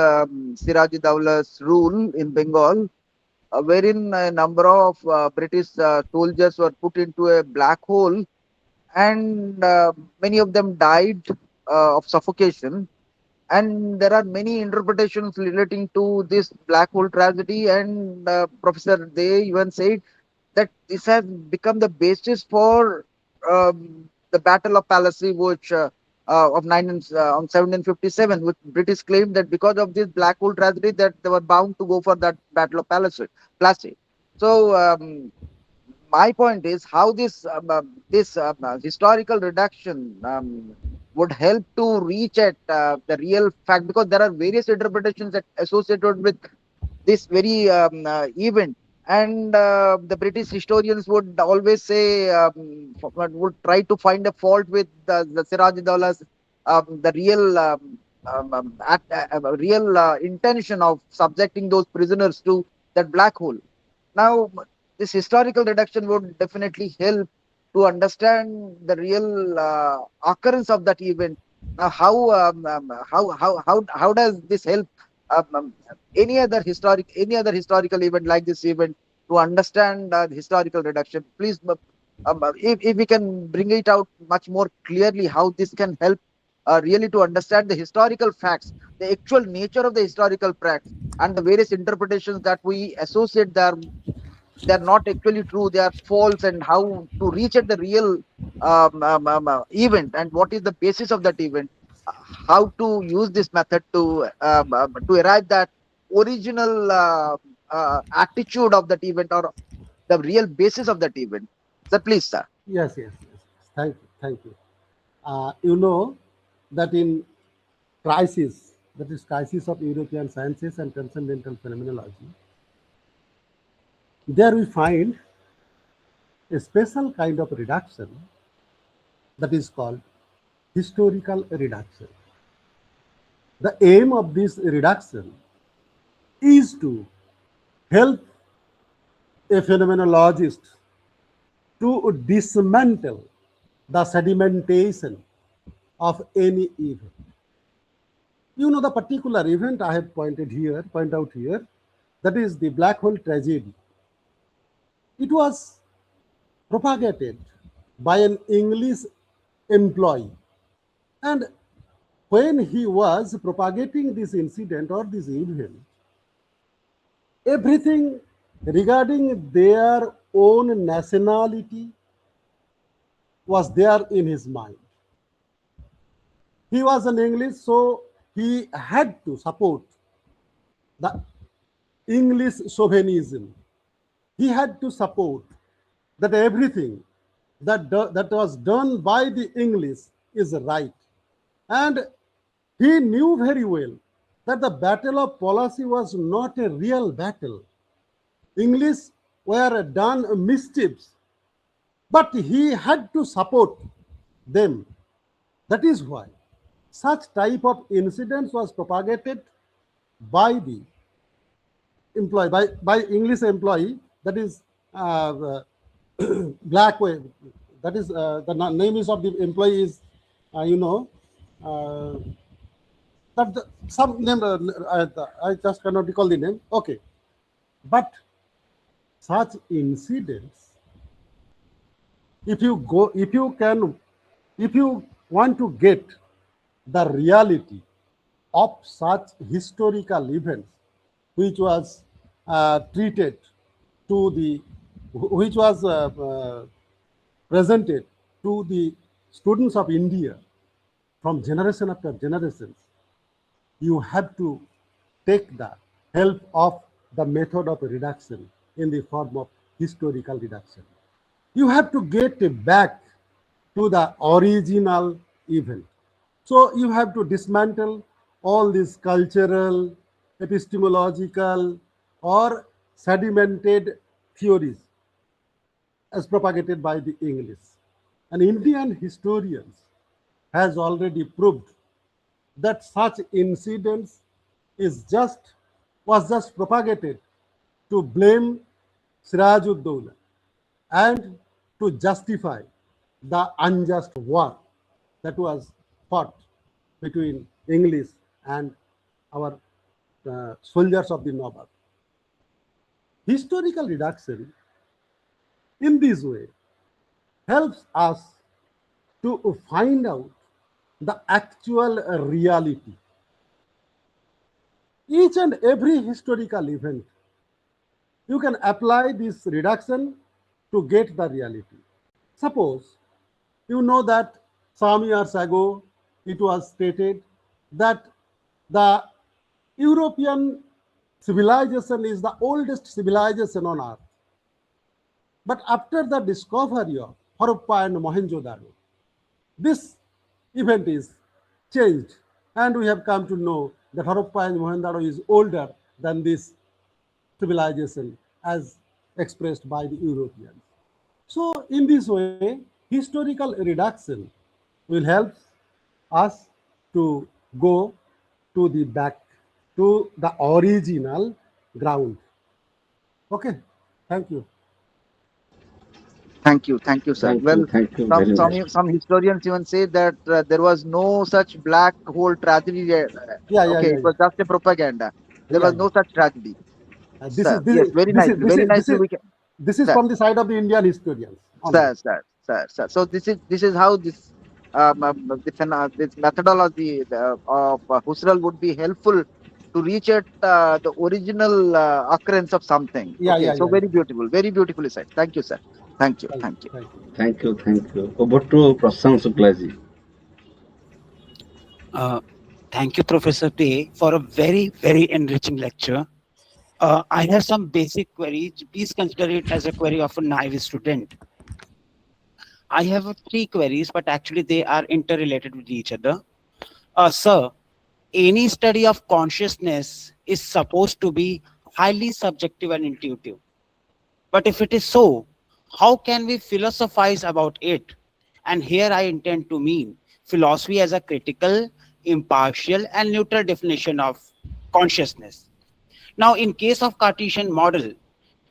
Siraj-ud-Dowla's rule in Bengal, wherein a number of British soldiers were put into a black hole, and many of them died of suffocation. And there are many interpretations relating to this black hole tragedy, and Professor Day even said that this has become the basis for the Battle of Plassey, which of 1757, which British claimed that because of this black hole tragedy that they were bound to go for that Battle of Plassey. So my point is how this historical reduction would help to reach at the real fact, because there are various interpretations that associated with this very event, and the British historians would always say would try to find a fault with the Siraj-ud-Dowla's the real real intention of subjecting those prisoners to that black hole. Now, this historical reduction would definitely help to understand the real occurrence of that event. Now, how does this help um, um, any other historical event like this event to understand the historical reduction? Please, if we can bring it out much more clearly, how this can help really to understand the historical facts, the actual nature of the historical facts, and the various interpretations that we associate there, they're not actually true, they are false, and how to reach at the real event, and what is the basis of that event, uh, how to use this method to arrive that original attitude of that event, or the real basis of that event. So please, sir. Yes, yes, yes. Thank you, thank you. You know that in crisis, that is crisis of European sciences and transcendental phenomenology, there we find a special kind of reduction that is called historical reduction. The aim of this reduction is to help a phenomenologist to dismantle the sedimentation of any event. You know the particular event I have point out here, that is the black hole tragedy. It was propagated by an English employee, and when he was propagating this incident or this event, everything regarding their own nationality was there in his mind. He was an English, so he had to support the English chauvinism. He had to support that everything that was done by the English is right. And he knew very well that the battle of policy was not a real battle. English were done mischiefs, but he had to support them. That is why such type of incidents was propagated by the employee, by English employee, that is black way. That is the name is of the employee is uh, that some name I just cannot recall the name. Okay, but such incidents, if you want to get the reality of such historical events, which was treated to the, which was presented to the students of India from generation after generations, you have to take the help of the method of reduction in the form of historical reduction. You have to get back to the original event. So you have to dismantle all these cultural, epistemological, or sedimented theories as propagated by the English. And Indian historians has already proved that such incidents was just propagated to blame Siraj-ud-Dawla and to justify the unjust war that was fought between English and our soldiers of the Nawab. Historical reduction in this way helps us to find out the actual reality. Each and every historical event, you can apply this reduction to get the reality. Suppose you know that some years ago it was stated that the European civilization is the oldest civilization on earth. But after the discovery of Harappa and Mohenjo-daro, this event is changed, and we have come to know that Harappa and Mohenjo-daro is older than this civilization as expressed by the Europeans. So in this way, historical reduction will help us to go to the back, to the original ground. Okay, thank you. Thank you, sir. Well, Thank you very much. some historians even say that there was no such black hole tragedy. Okay, Yeah. it was just a propaganda. There Yeah, was yeah. no such tragedy. This is Sir, yes, very nicely, very nicely we can, this is sir, from the side of the Indian historians only. sir. So this is how this this methodology of Husserl would be helpful to reach at the original occurrence of something. Okay, so Yeah. very beautifully said. Thank you, sir. Thank you. Thank you. Thank you. Over to Profrssor ji. Uh, Thank you, Professor T, for a very, very enriching lecture. I have some basic queries. Please consider it as a query of a naive student. I have three queries, but actually they are interrelated with each other. Sir, any study of consciousness is supposed to be highly subjective and intuitive. But if it is so, how can we philosophize about it? And here I intend to mean philosophy as a critical, impartial, and neutral definition of consciousness. Now, in case of Cartesian model,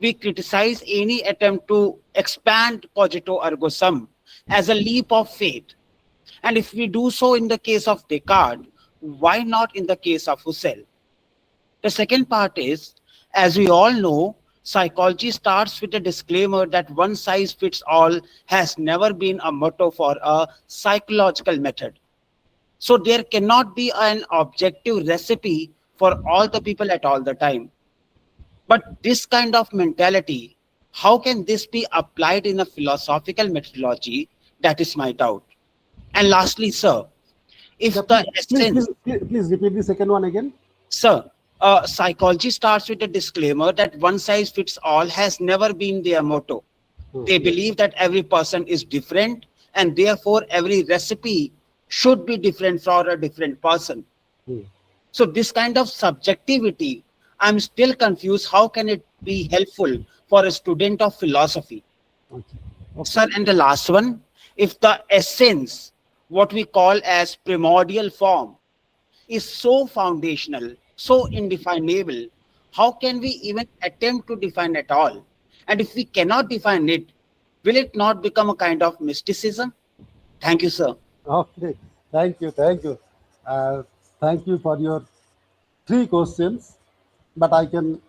we criticize any attempt to expand cogito ergo sum as a leap of faith. And if we do so in the case of Descartes, why not in the case of Husserl? The second part is, as we all know, psychology starts with a disclaimer that one size fits all has never been a motto for a psychological method. So there cannot be an objective recipe for all the people at all the time. But this kind of mentality, how can this be applied in a philosophical methodology? That is my doubt. And lastly, sir, if the essence, Please repeat the second one again. sir, psychology starts with a disclaimer that one size fits all has never been their motto. They believe that every person is different and therefore every recipe should be different for a different person. So this kind of subjectivity, I'm still confused. How can it be helpful for a student of philosophy? Okay. Sir, and the last one, if the essence, what we call as primordial form, is so foundational, so indefinable, how can we even attempt to define at all? And if we cannot define it, will it not become a kind of mysticism? Thank you, sir. Okay. Thank you. Uh, Thank you for your three questions, but I can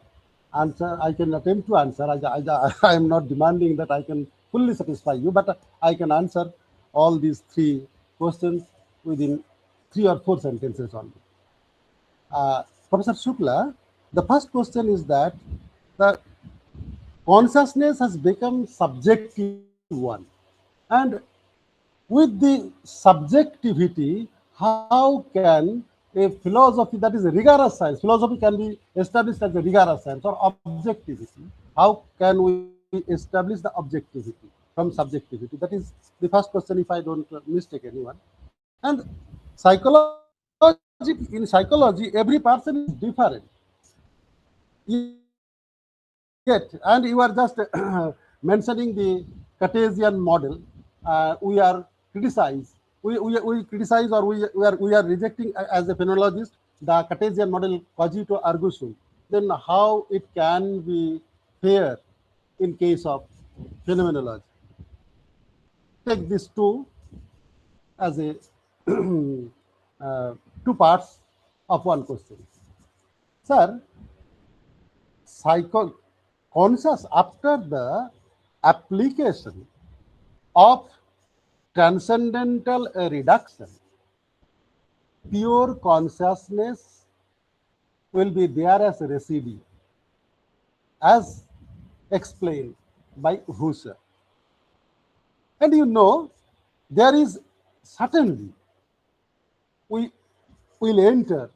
answer. I can attempt to answer. I am not demanding that I can fully satisfy you, but I can answer all these three questions within 3 or 4 sentences only. Professor Shukla, the first question is that the consciousness has become subjective one, and with the subjectivity, how can a philosophy that is a rigorous science, philosophy can be established as a rigorous science or objectivity, how can we establish the objectivity from subjectivity? That is the first question, if I don't mistake anyone. And in psychology, every person is different. Yet, and you are just mentioning the Cartesian model. We are criticize or we are rejecting as a phenomenologist the Cartesian model cogito ergo sum. Then how it can be fair in case of phenomenology? Take these two as a two parts of one question. Sir, psycho conscious after the application of transcendental reduction, pure consciousness will be there as a residue, as explained by Husserl. And you know, there is certainly we will enter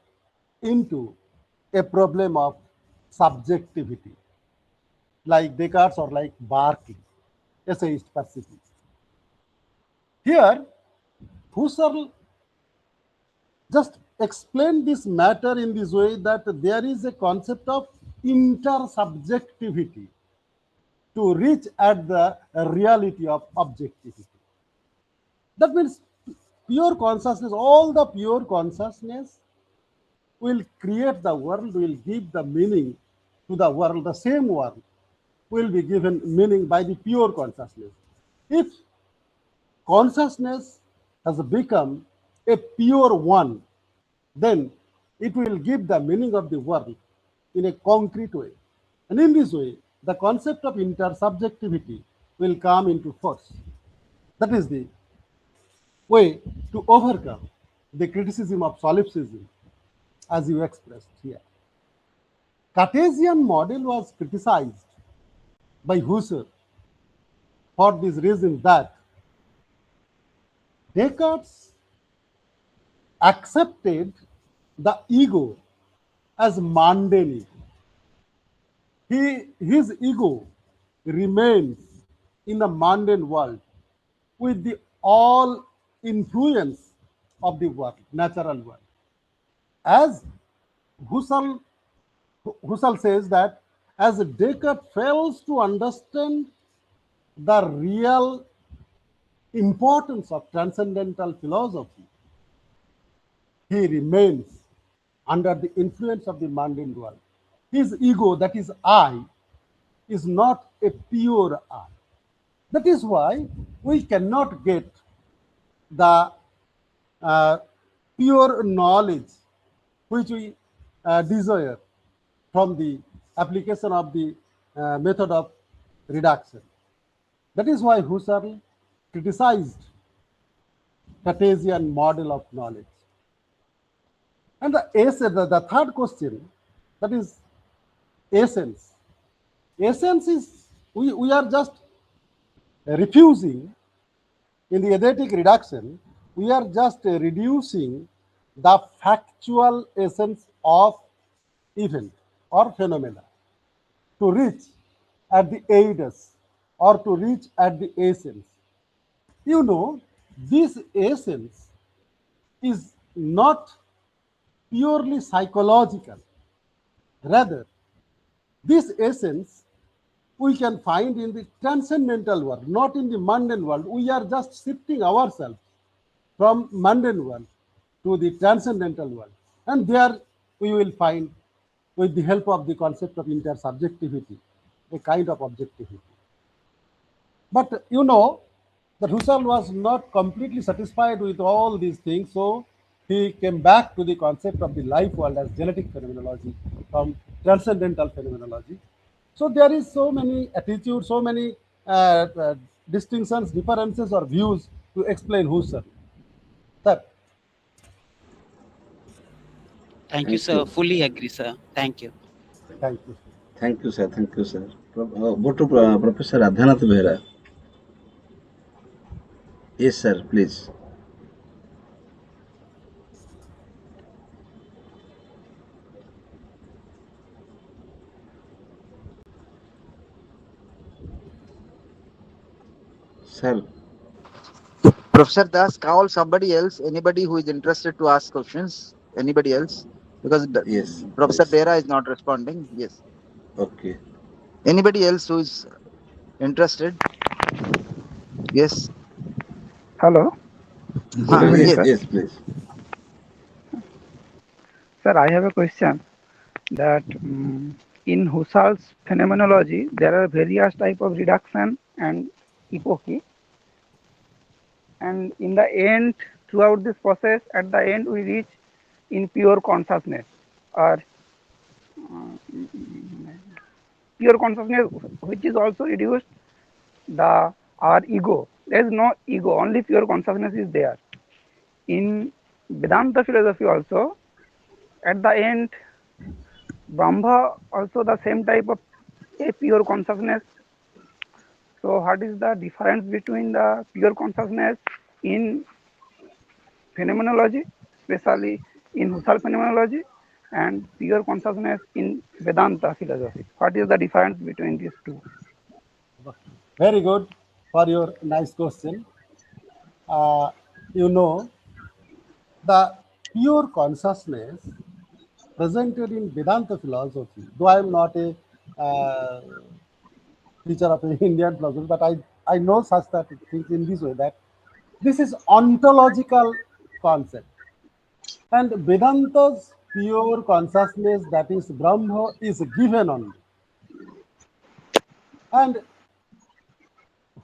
into a problem of subjectivity, like Descartes or like Berkeley, essayist perspective. Here, Husserl just explain this matter in this way that there is a concept of intersubjectivity to reach at the reality of objectivity. That means pure consciousness, all the pure consciousness will create the world, will give the meaning to the world. The same world will be given meaning by the pure consciousness. If consciousness has become a pure one, then it will give the meaning of the world in a concrete way. And in this way, the concept of intersubjectivity will come into force. That is the way to overcome the criticism of solipsism, as you expressed here. Cartesian model was criticized by Husserl for this reason that Descartes accepted the ego as mundane. His ego remains in the mundane world with the all influence of the world, natural world. As Husserl, Husserl says that as Descartes fails to understand the real importance of transcendental philosophy, he remains under the influence of the mundane world. His ego, that is I, is not a pure I. That is why we cannot get the uh, pure knowledge which we desire from the application of the method of reduction. That is why Husserl criticized Cartesian model of knowledge. And the third question, that is essence. Essence is, we are just refusing in the eidetic reduction, we are just reducing the factual essence of event or phenomena to reach at the eidos or to reach at the essence. You know, this essence is not purely psychological. Rather, this essence we can find in the transcendental world, not in the mundane world. We are just shifting ourselves from mundane world to the transcendental world. And there we will find, with the help of the concept of intersubjectivity, a kind of objectivity. But you know that Husserl was not completely satisfied with all these things, so he came back to the concept of the life world as genetic phenomenology from transcendental phenomenology. So there is so many attitudes, so many distinctions, differences, or views to explain Husserl. That Thank you, Thank sir. you. Fully agree, sir. Thank you. thank you. Thank you, sir. Thank you, sir. Go to Professor Radhanath Behra. Yes, sir, please. Sir, Professor Das, call somebody else. Anybody who is interested to ask questions. Anybody else? Because yes, Professor yes. Bera is not responding. Yes. Okay. Anybody else who is interested? Yes. Hello, good Huh, evening, Yes, sir. yes. yes, please. Sir, I have a question that in Husserl's phenomenology, there are various type of reduction and epoche, and in the end, throughout this process, at the end, we reach in pure consciousness or pure consciousness, which is also reduced the our ego. There is no ego, only pure consciousness is there. In Vedanta philosophy also, at the end Brahma also the same type of a pure consciousness. So what is the difference between the pure consciousness in phenomenology, especially in Husserl phenomenology, and pure consciousness in Vedanta philosophy? What is the difference between these two? Very good for your nice question. Uh, you know, the pure consciousness presented in Vedanta philosophy, though I am not a teacher of Indian philosophy, but I know such that things in this way that this is ontological concept. And Vedanta's pure consciousness, that is Brahma, is given only. And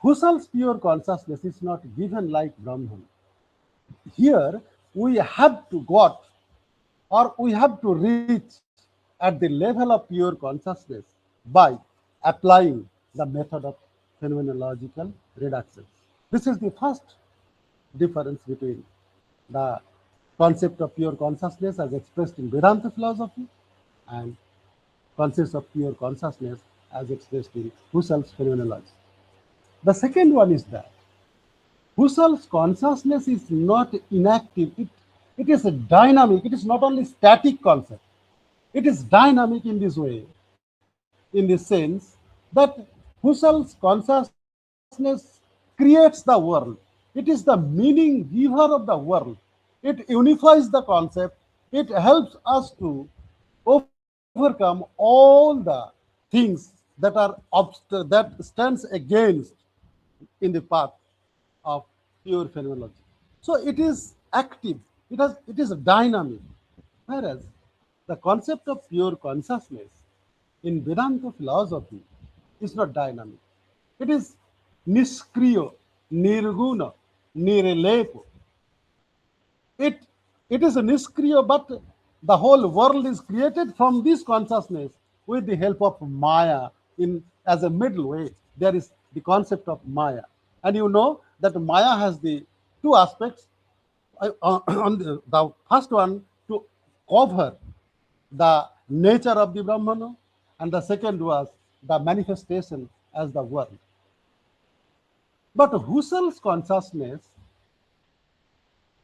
Husserl's pure consciousness is not given like Brahman. Here we have to got or we have to reach at the level of pure consciousness by applying the method of phenomenological reduction. This is the first difference between the concept of pure consciousness as expressed in Vedanta philosophy and concept of pure consciousness as expressed in Husserl's phenomenology. The second one is that Husserl's consciousness is not inactive. It is a dynamic. It is not only static concept. It is dynamic in this way, in the sense that Husserl's consciousness creates the world. It is the meaning giver of the world. It unifies the concept. It helps us to overcome all the things that are that stands against in the path of pure phenomenology. So it is active, it is dynamic, whereas the concept of pure consciousness in Vedanta philosophy is not dynamic. It is niskriya, nirguna, nirlepo. It it is a niskriya, but the whole world is created from this consciousness with the help of Maya in as a middle way. There is the concept of Maya, and you know that Maya has the two aspects. On the first one, to cover the nature of the Brahmana, and the second was the manifestation as the world. But Husserl's consciousness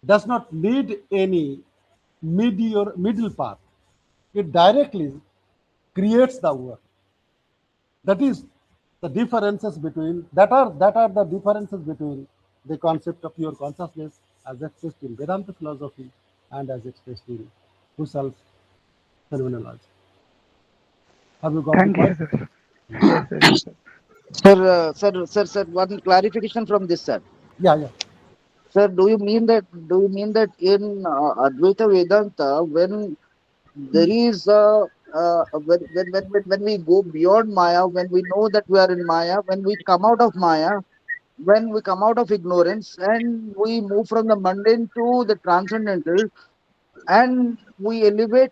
does not need any middle path. It directly creates the world. That is the differences between that are the differences between the concept of pure consciousness as expressed in Vedanta philosophy and as expressed in Husserl's phenomenology. Have you got the Thank you, point? sir. Yes, sir. Yes, sir. Sir, one clarification from this, sir. Yeah, yeah. Sir, do you mean that in Advaita Vedanta, when there is when we go beyond Maya, when we know that we are in Maya, when we come out of Maya, when we come out of ignorance, and we move from the mundane to the transcendental, and we elevate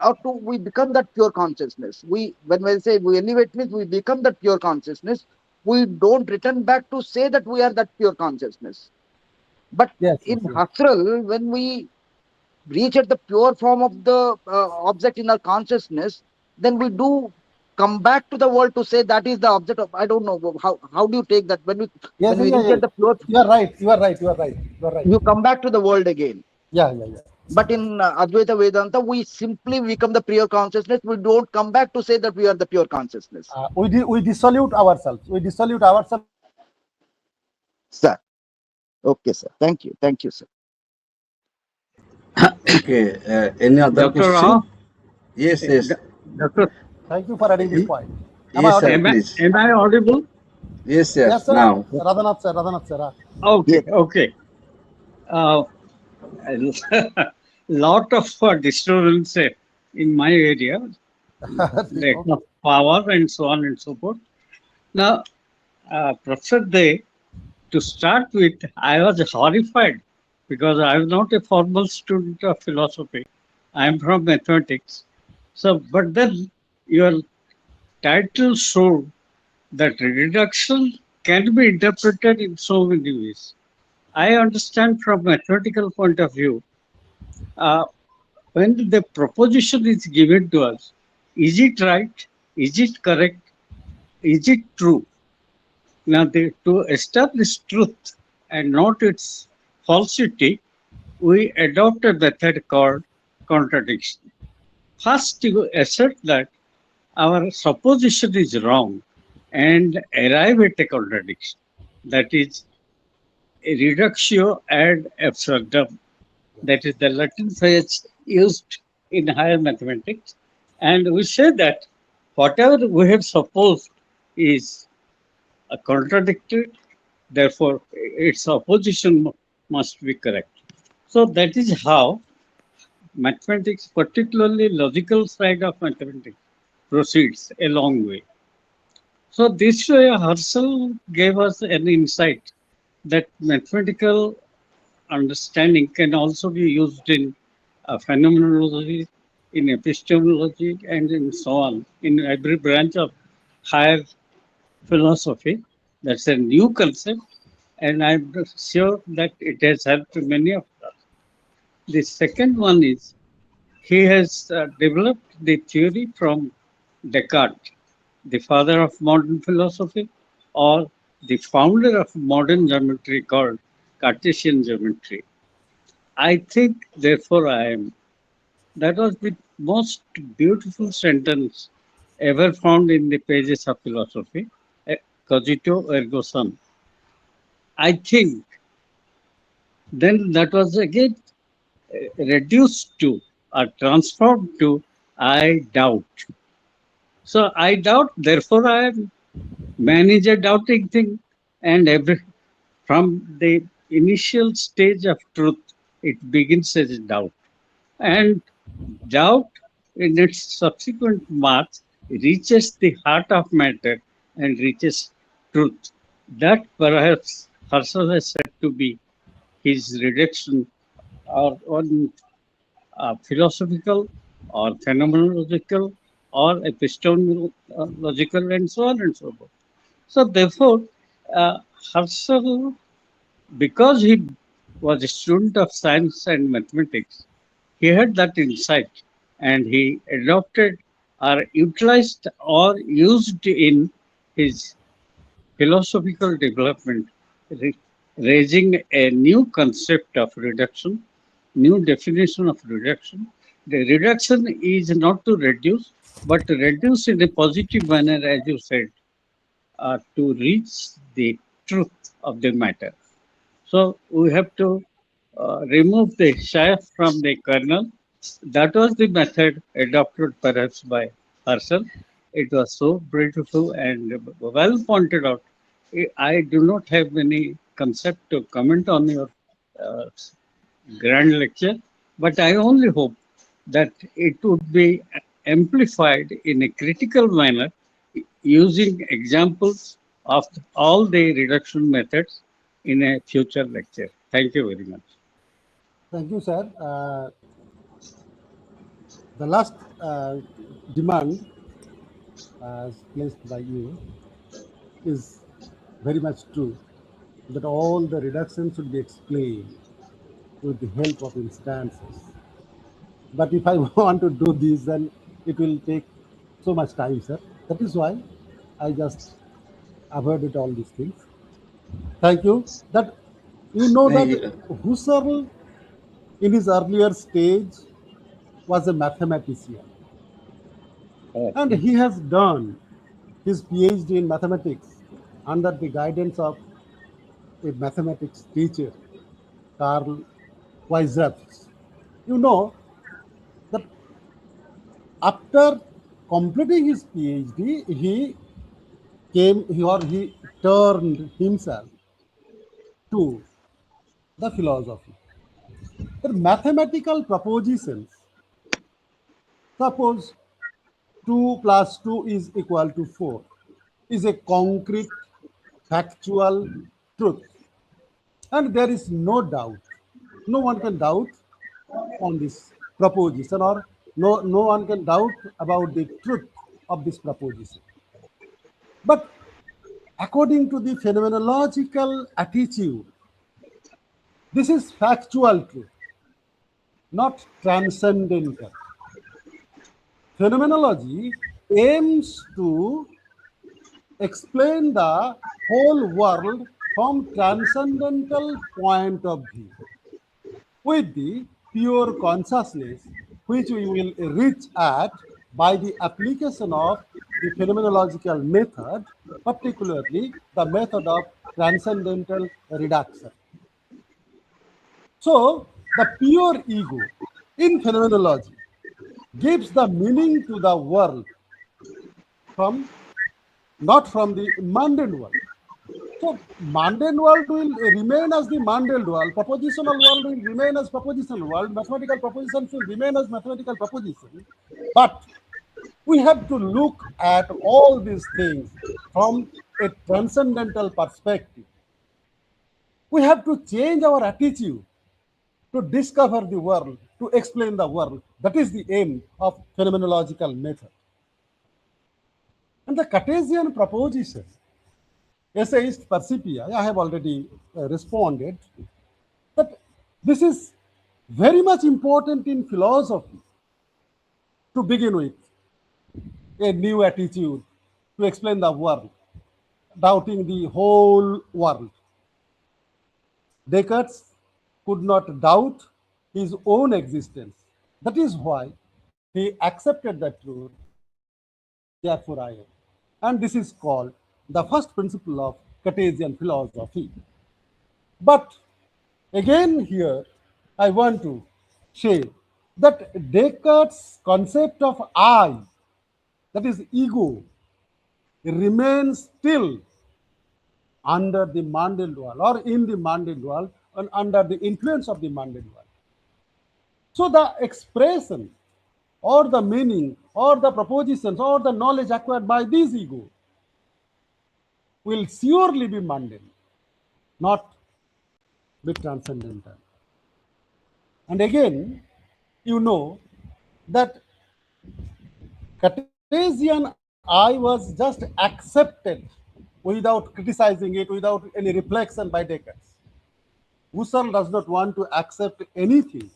or to we become that pure consciousness. We when we say we elevate means we become that pure consciousness. We don't return back to say that we are that pure consciousness. But Yes, in yes, yes. Husserl, when we reach at the pure form of the object in our consciousness, then we do come back to the world to say that is the object of. I don't know how do you take that Yes, when we yeah, reach yeah. at the pure, You are right. You are right. You are right. You are right. you come back to the world again. Yeah, yeah, yeah. But in Advaita Vedanta, we simply become the pure consciousness. We don't come back to say that we are the pure consciousness. We dissolute ourselves. We dissolute ourselves in the Sir, okay, sir. Thank you, sir. Okay, any other Dr. Rao, question? Yes, yes. Dr. Thank you for adding this Y- point. Am I Yes, sir, audible? please. Am I audible? Yes, sir. Yes, sir. Now, Radhanath sir. Radhanath sir. Okay, Yes, okay. Uh, lot of disturbance in my area, lack Okay. of power and so on and so forth. Now, Professor Day, to start with, I was horrified because I am not a formal student of philosophy. I am from mathematics. So, but then your title showed that reduction can be interpreted in so many ways. I understand from mathematical point of view, uh, when the proposition is given to us, is it right? Is it correct? Is it true? Now, to establish truth and not its falsity, we adopt a method called contradiction. First, you assert that our supposition is wrong and arrive at a contradiction. That is reductio ad absurdum. That is the Latin phrase used in higher mathematics. And we say that whatever we have supposed is contradicted, therefore its opposition must be correct. So that is how mathematics, particularly logical side of mathematics, proceeds a long way. So this way Husserl gave us an insight that mathematical understanding can also be used in phenomenology, in epistemology, and in so on, in every branch of higher philosophy. That's a new concept, and I'm sure that it has helped many of us. The second one is he has developed the theory from Descartes, the father of modern philosophy, or the founder of modern geometry called Cartesian geometry. I think, therefore, I am. That was the most beautiful sentence ever found in the pages of philosophy. Cogito ergo sum. I think then that was again reduced to or transformed to I doubt. So I doubt, therefore I am. Man is a doubting thing. and from the initial stage of truth, it begins as doubt. And doubt, in its subsequent march, reaches the heart of matter and reaches truth. That perhaps Husserl has said to be his reduction or on philosophical or phenomenological or epistemological and so on and so forth. So therefore, Husserl, because he was a student of science and mathematics, he had that insight and he adopted or utilized or used in his philosophical development, raising a new concept of reduction, new definition of reduction. The reduction is not to reduce, but to reduce in a positive manner, as you said, to reach the truth of the matter. So we have to remove the shaft from the kernel. That was the method adopted perhaps by Husserl. It was so beautiful and well pointed out. I do not have any concept to comment on your uh, grand lecture, but I only hope that it would be amplified in a critical manner using examples of all the reduction methods in a future lecture. Thank you very much. Thank you, sir. The last demand as placed by you is very much true, that all the reductions should be explained with the help of instances. But if I want to do this, then it will take so much time, sir. That is why I just avoided all these things. Thank you. That you know Thank that you. Husserl in his earlier stage was a mathematician, and he has done his PhD in mathematics under the guidance of a mathematics teacher, Carl Weizsäcker. You know that after completing his PhD, he turned himself to the philosophy. The mathematical propositions, suppose 2 plus 2 is equal to 4, is a concrete factual truth, and there is no doubt, no one can doubt on this proposition, or no one can doubt about the truth of this proposition. But according to the phenomenological attitude, this is factual truth, not transcendental. Phenomenology aims to explain the whole world from transcendental point of view, with the pure consciousness which we will reach at by the application of the phenomenological method, particularly the method of transcendental reduction. So, the pure ego in phenomenology gives the meaning to the world from not from the mundane world. So mundane world will remain as the mundane world, propositional world will remain as propositional world, mathematical propositions will remain as mathematical proposition. But we have to look at all these things from a transcendental perspective. We have to change our attitude to discover the world, to explain the world. That is the aim of phenomenological method. And the Cartesian proposition, essayist Percipia, I have already responded, that this is very much important in philosophy to begin with, a new attitude to explain the world, doubting the whole world. Descartes could not doubt his own existence. That is why he accepted the truth, therefore I am. And this is called the first principle of Cartesian philosophy. But again, here I want to say that Descartes' concept of I, that is ego, remains still under the Mandel wall or in the Mandel wall and under the influence of the Mandel wall. So the expression or the meaning or the propositions or the knowledge acquired by this ego will surely be mundane, not be transcendental. And again, you know that Cartesian I was just accepted without criticizing it, without any reflection by Descartes. Husserl does not want to accept anything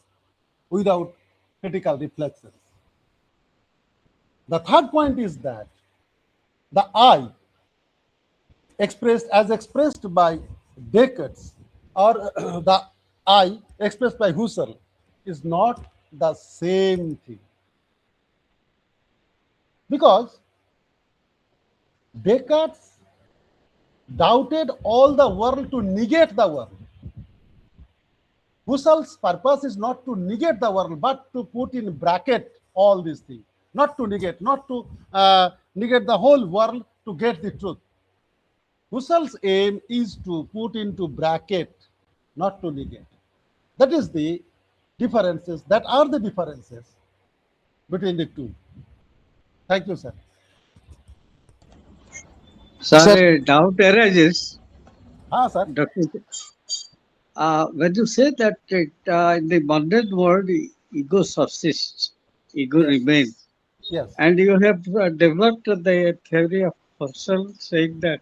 without critical reflections. The third point is that the I expressed by Descartes or the I expressed by Husserl is not the same thing. Because Descartes doubted all the world to negate the world. Husserl's purpose is not to negate the world, but to put in bracket all these things. Not to negate, not to negate the whole world to get the truth. Husserl's aim is to put into bracket, not to negate. That is the differences, that are the differences between the two. Thank you, sir. Sir, Sorry, doubt arises. Sir. Dr. When you say that in the modern world, ego subsists, ego Yes. remains, Yes. and you have developed the theory of Husserl saying that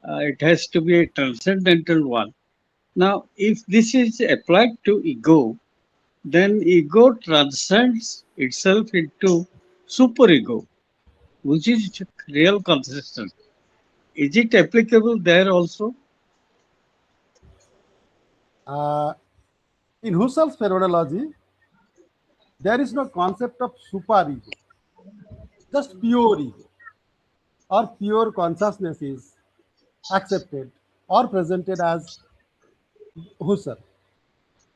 it has to be a transcendental one. Now, if this is applied to ego, then ego transcends itself into superego, which is real consciousness. Is it applicable there also? Uh, in Husserl's phenomenology, there is no concept of superego, just pure ego or pure consciousness is accepted or presented as Husserl.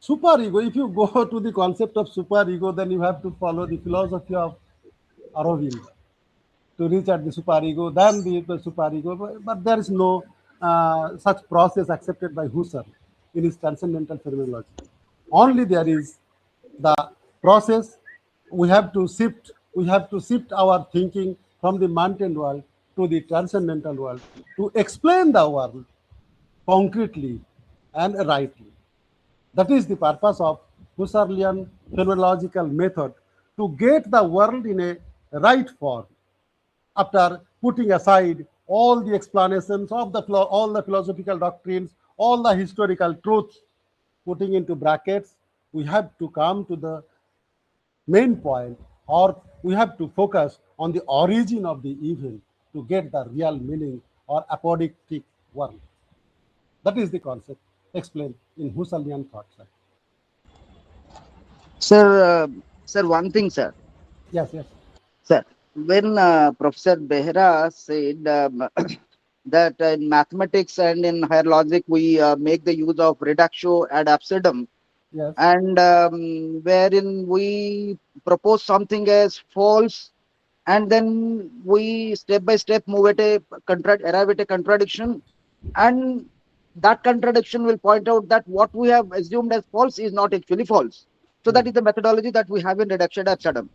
Superego, if you go to the concept of superego, then you have to follow the philosophy of Aurobindo to reach at the superego, then the superego. But there is no such process accepted by Husserl in his transcendental phenomenology. Only there is the process. We have to shift our thinking from the mountain world to the transcendental world to explain the world concretely and rightly. That is the purpose of Husserlian phenomenological method, to get the world in a right form after putting aside all the explanations of all the philosophical doctrines, all the historical truths, putting into brackets. We have to come to the main point, or we have to focus on the origin of the event to get the real meaning or apodictic world. That is the concept explained in Husserlian thought, sir. sir, sir, one thing, sir. Yes, yes. Sir, when Professor Behra said that in mathematics and in higher logic we make the use of reductio ad absurdum, Yes. and wherein we propose something as false, and then we step by step move at a arrive at a contradiction, and that contradiction will point out that what we have assumed as false is not actually false. So that is the methodology that we have in reduction ad absurdum.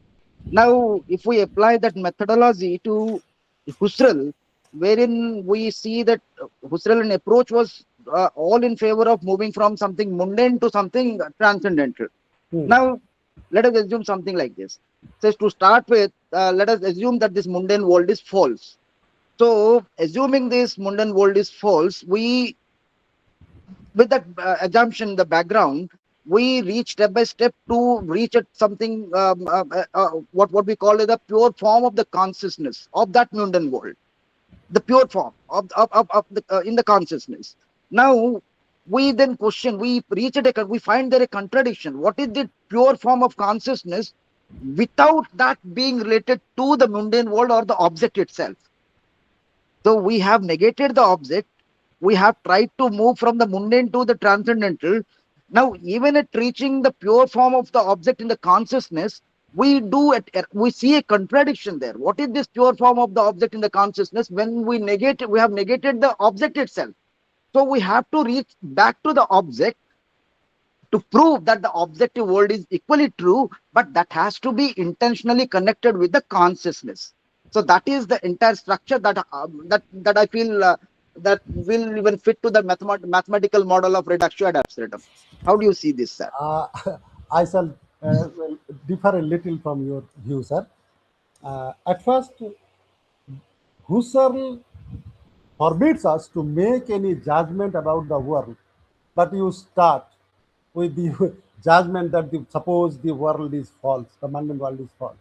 Now, if we apply that methodology to Husserl, wherein we see that Husserlian approach was all in favor of moving from something mundane to something transcendental. Hmm. Now, let us assume something like this. So, to start with, let us assume that this mundane world is false. So, assuming this mundane world is false, we, with that assumption in the background, we reach step by step to reach at something what we call it the pure form of the consciousness of that mundane world, the pure form of the in the consciousness. Now we then question, we reach at we find there a contradiction. What is the pure form of consciousness without that being related to the mundane world or the object itself? So we have negated the object, we have tried to move from the mundane to the transcendental. Now, even at reaching the pure form of the object in the consciousness, we see a contradiction there. What is this pure form of the object in the consciousness? When we negate, we have negated the object itself. So we have to reach back to the object to prove that the objective world is equally true, but that has to be intentionally connected with the consciousness. So that is the entire structure that I feel that will even fit to the mathematical model of reductio ad absurdum. How do you see this, sir? Uh, I shall well, differ a little from your view, sir. At first, Husserl forbids us to make any judgment about the world, but you start with the judgment that suppose the world is false, the mundane world is false.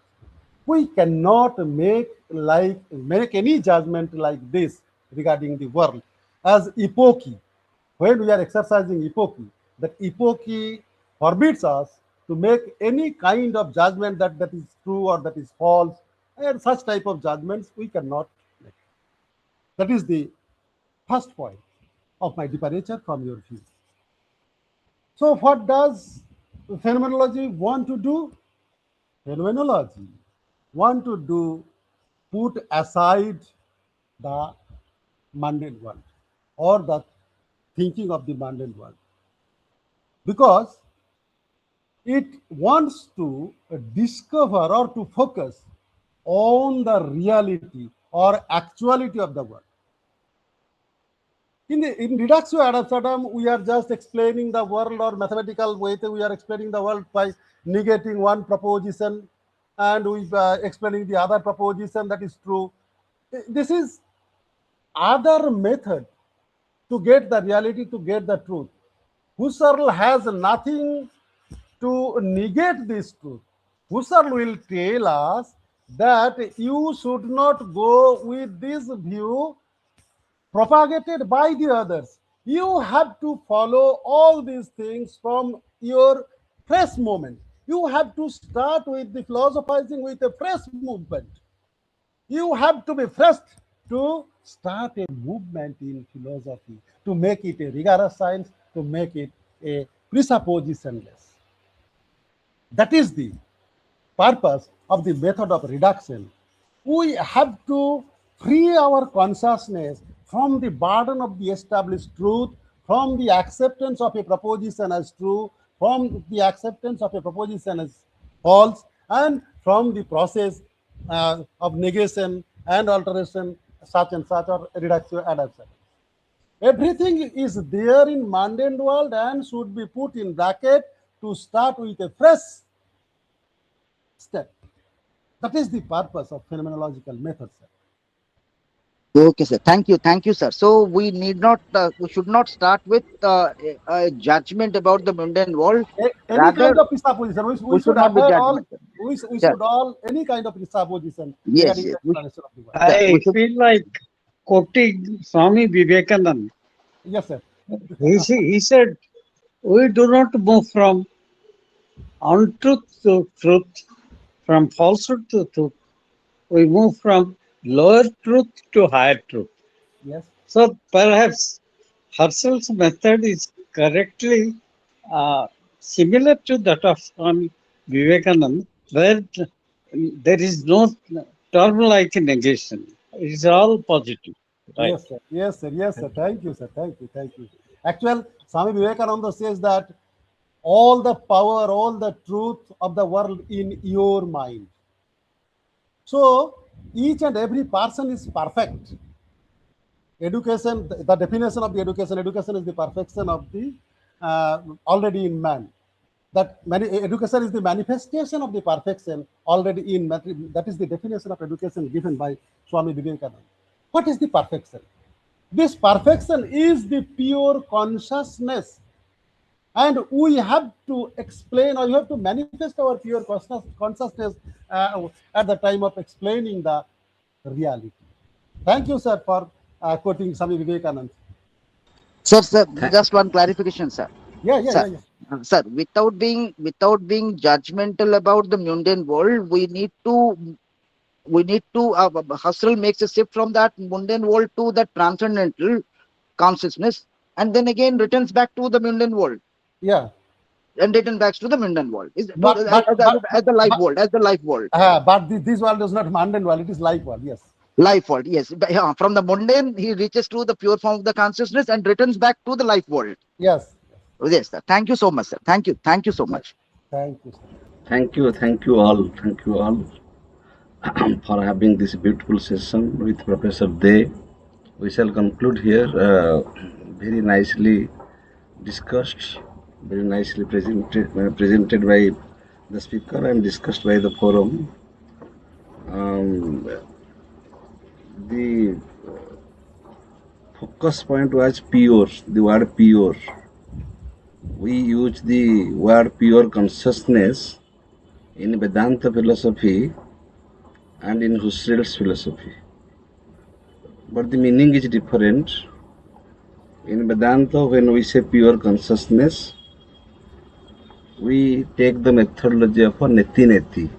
We cannot make any judgment like this regarding the world as epoche. When we are exercising epoche, that epoche forbids us to make any kind of judgment that is true or that is false, and such type of judgments we cannot make. That is the first point of my departure from your view. So, what does phenomenology want to do? Phenomenology want to do put aside the mundane world or the thinking of the mundane world, because it wants to discover or to focus on the reality or actuality of the world. In reductio ad absurdum, we are just explaining the world, or mathematical way we are explaining the world by negating one proposition and we explaining the other proposition that is true. This is other method to get the reality, to get the truth. Husserl has nothing to negate this truth. Husserl will tell us that you should not go with this view propagated by the others. You have to follow all these things from your fresh moment. You have to start with the philosophizing with a fresh movement. You have to be fresh to start a movement in philosophy, to make it a rigorous science, to make it a presuppositionless. That is the purpose of the method of reduction. We have to free our consciousness from the burden of the established truth, from the acceptance of a proposition as true, from the acceptance of a proposition as false, and from the process of negation and alteration, such and such, or reductio ad absurdum. Everything is there in mundane world and should be put in bracket to start with a fresh step. That is the purpose of phenomenological method, sir. Okay, sir. Thank you, sir. So we should not start with a judgment about the mundane world. Any kind Rather, of presupposition, we we should should not be avoid all, judgmental. we Yes, should all, any kind of presupposition yes, regarding yes. the explanation of the world. Yeah, we I should. feel like quoting Swami Vivekananda. Yes, sir. He said, we do not move from untruth to truth, from falsehood to truth. We move from lower truth to higher truth. Yes. So perhaps Husserl's method is correctly uh, similar to that of Swami Vivekananda, where there is no term like negation. It is all positive, right? Yes, sir. Yes, sir. Yes, sir. Thank you, sir. Thank you. Thank you. Actually, Swami Vivekananda says that all the power, all the truth of the world in your mind. So each and every person is perfect. Education, the definition of the education is the perfection of the already in man. Education is the manifestation of the perfection already in man. That is the definition of education given by Swami Vivekananda. What is the perfection? This perfection is the pure consciousness, and we have to explain, or you have to manifest our pure consciousness at the time of explaining the reality. Thank you, sir, for quoting Swami Vivekananda. Sir, just one clarification, sir. Yeah, yeah, Sir, yeah, yeah. sir, without being judgmental about the mundane world, we need to Husserl makes a shift from that mundane world to the transcendental consciousness, and then again returns back to the mundane world, Yeah. and return back to the mundane world, But as the life world, as the life world. but this world is not mundane world; it is life world. Yes. Life world, yes. From the mundane, he reaches to the pure form of the consciousness and returns back to the life world. Yes. Yes, sir. Thank you so much, sir. Thank you so Yes. much. Thank you, sir. Thank you all for having this beautiful session with Professor Day. We shall conclude here. Very nicely discussed, very nicely presented by the speaker and discussed by the forum. The focus point was pure, the word pure. We use the word pure consciousness in Vedanta philosophy and in Husserl's philosophy. But the meaning is different. In Vedanta, when we say pure consciousness, we take the methodology of a neti neti.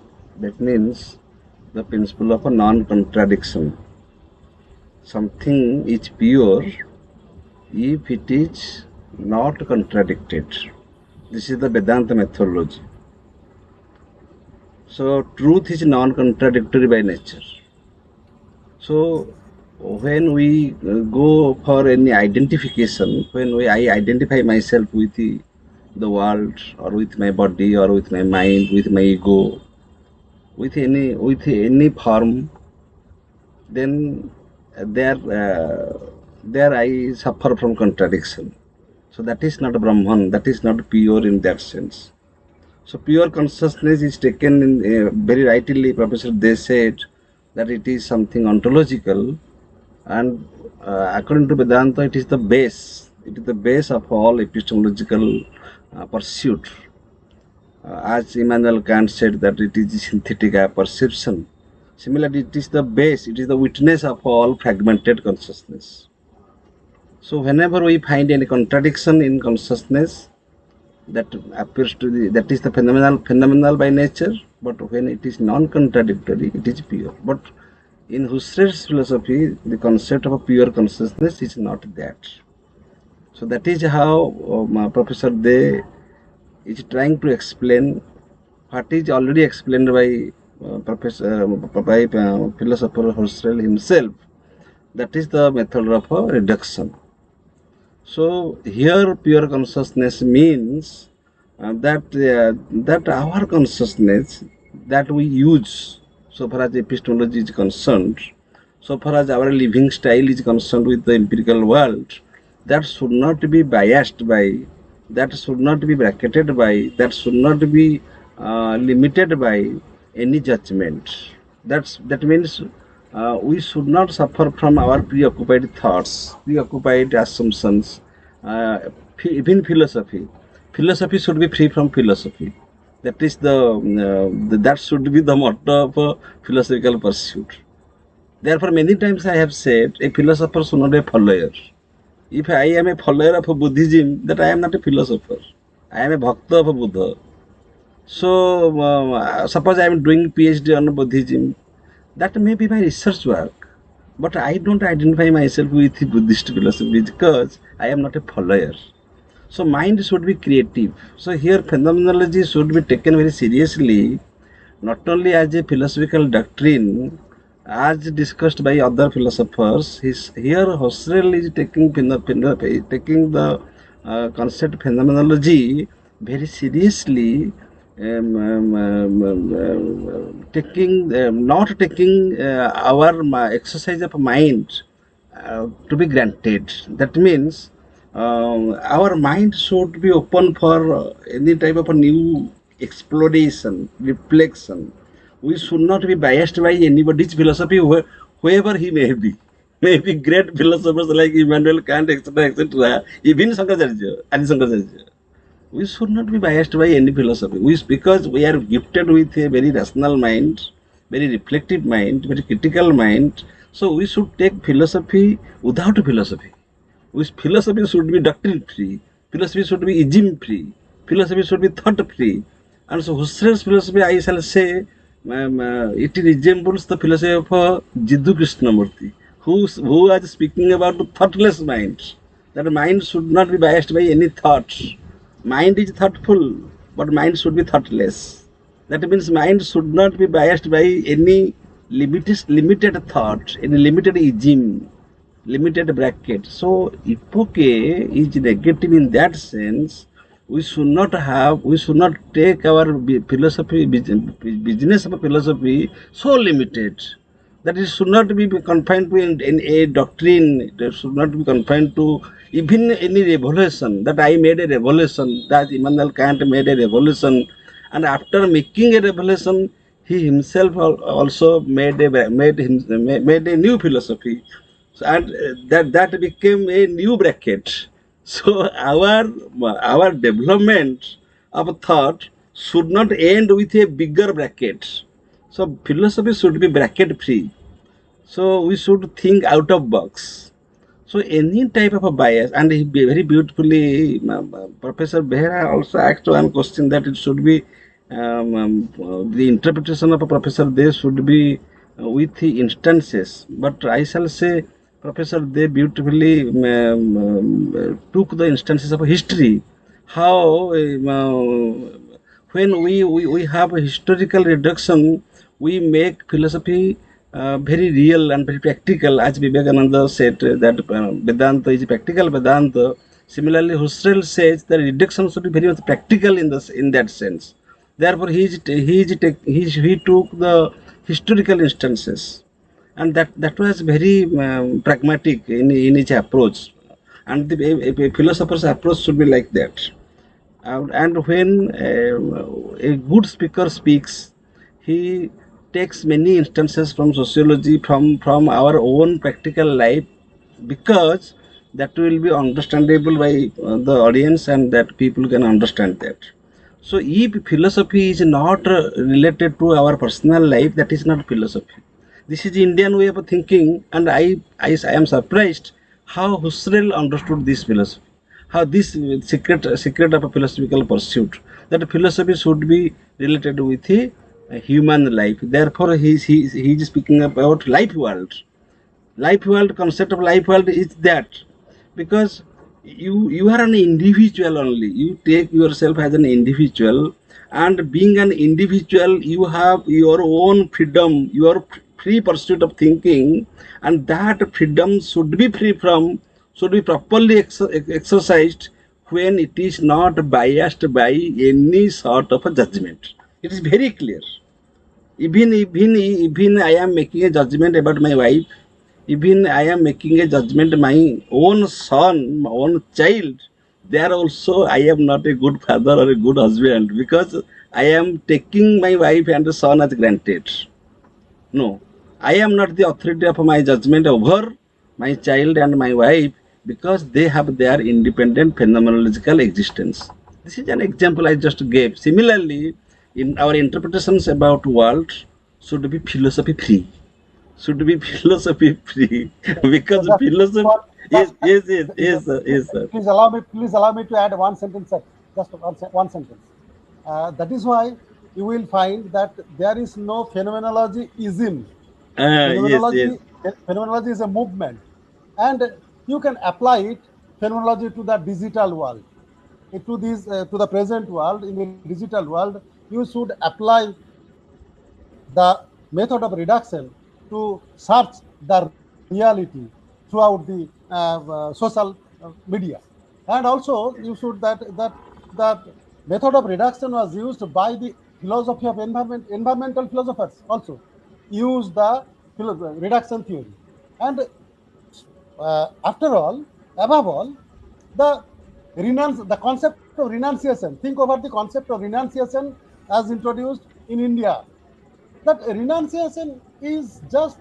That means the principle of a non-contradiction. Something is pure if it is not contradicted. This is the Vedanta methodology. So truth is non-contradictory by nature. So when we go for any identification, when I identify myself with the world or with my body or with my mind, with my ego, with any form, then there I suffer from contradiction. So that is not Brahman, that is not pure in that sense. So pure consciousness is taken in very rightly. Professor they said that it is something ontological, and according to Vedanta, it is the base. It is the base of all epistemological pursuit. As Immanuel Kant said that it is synthetic perception. Similarly, it is the base. It is the witness of all fragmented consciousness. So whenever we find any contradiction in consciousness, that appears to be, that is the phenomenal by nature, but when it is non-contradictory, it is pure. But in Husserl's philosophy, the concept of a pure consciousness is not that. So that is how Professor De is trying to explain what is already explained by philosopher Husserl himself. That is the method of a reduction. So here pure consciousness means that our consciousness that we use, so far as epistemology is concerned, so far as our living style is concerned with the empirical world, that should not be biased by, that should not be bracketed by, that should not be limited by any judgment. That means we should not suffer from our preoccupied thoughts, preoccupied assumptions, even philosophy. Philosophy should be free from philosophy. That is that should be the motto of a philosophical pursuit. Therefore, many times I have said a philosopher should not be a follower. If I am a follower of a Buddhism, that I am not a philosopher. I am a bhakta of a Buddha. So, suppose I am doing PhD on Buddhism, that may be my research work, but I don't identify myself with Buddhist philosophy because I am not a follower. So mind should be creative. So here phenomenology should be taken very seriously, not only as a philosophical doctrine, as discussed by other philosophers. Here Husserl is taking the concept phenomenology very seriously, taking not taking our exercise of mind to be granted. That means our mind should be open for any type of a new exploration, reflection. We should not be biased by anybody's philosophy, whoever he may be. Maybe great philosophers like Immanuel Kant, etc., etc., even Shankaracharya, Adi Shankaracharya. We should not be biased by any philosophy. Because we are gifted with a very rational mind, very reflective mind, very critical mind. So we should take philosophy without philosophy. Philosophy should be doctrine free. Philosophy should be ism free. Philosophy should be thought free. And so Husserl's philosophy, I shall say, it resembles the philosophy of Jiddu Krishnamurti, who was speaking about the thoughtless mind. That mind should not be biased by any thought. Mind is thoughtful, but mind should be thoughtless. That means mind should not be biased by any limited thought in a limited regime, limited bracket. So epoche is negative in that sense. We should not take our philosophy, business of philosophy so limited that it should not be confined to in a doctrine. It should not be confined to even any revolution. That I made a revolution, that Immanuel Kant made a revolution, and after making a revolution, he himself also made a new philosophy. So, and that became a new bracket. So our development of thought should not end with a bigger bracket. So philosophy should be bracket free. So we should think out of box. So any type of a bias, and he very beautifully, Professor Behra also asked one question that it should be the interpretation of a professor. They should be with the instances. But I shall say, Professor, they beautifully took the instances of history. How when we have a historical reduction, we make philosophy very real and very practical, as Vivekananda said that Vedanta is practical Vedanta. Similarly, Husserl says that reduction should be very much practical in that sense. Therefore, he took the historical instances, and that was very pragmatic in his approach. And a philosopher's approach should be like that. And when a good speaker speaks, he takes many instances from sociology, from our own practical life, because that will be understandable by the audience, and that people can understand that. So if philosophy is not related to our personal life, that is not philosophy. This is the Indian way of thinking, and I am surprised how Husserl understood this philosophy, how this secret of a philosophical pursuit, that philosophy should be related with a human life. Therefore, he is speaking about life world. Life world, concept of life world is that, because you are an individual only, you take yourself as an individual, and being an individual you have your own freedom, your free pursuit of thinking, and that freedom should be properly exercised when it is not biased by any sort of a judgment. It is very clear. Even I am making a judgment about my wife, even I am making a judgment my own son, my own child, there also I am not a good father or a good husband, because I am taking my wife and son as granted. No, I am not the authority of my judgment over my child and my wife, because they have their independent phenomenological existence. This is an example I just gave. Similarly, in our interpretations about world should be philosophy free. Should be philosophy free because Just philosophy. for Yes, just yes, yes, yes, sir, yes, sir. please allow me to add one sentence, sir. Just one sentence. That is why you will find that there is no phenomenology-ism. Yes, yes. Phenomenology is a movement, and you can apply it phenomenology to the digital world, to the present world. In the digital world, you should apply the method of reduction to search the reality throughout the social media. And also you should that method of reduction was used by the philosophy of environmental philosophers also use the reduction theory. And after all, above all, the the concept of renunciation. Think over the concept of renunciation as introduced in India. That renunciation is just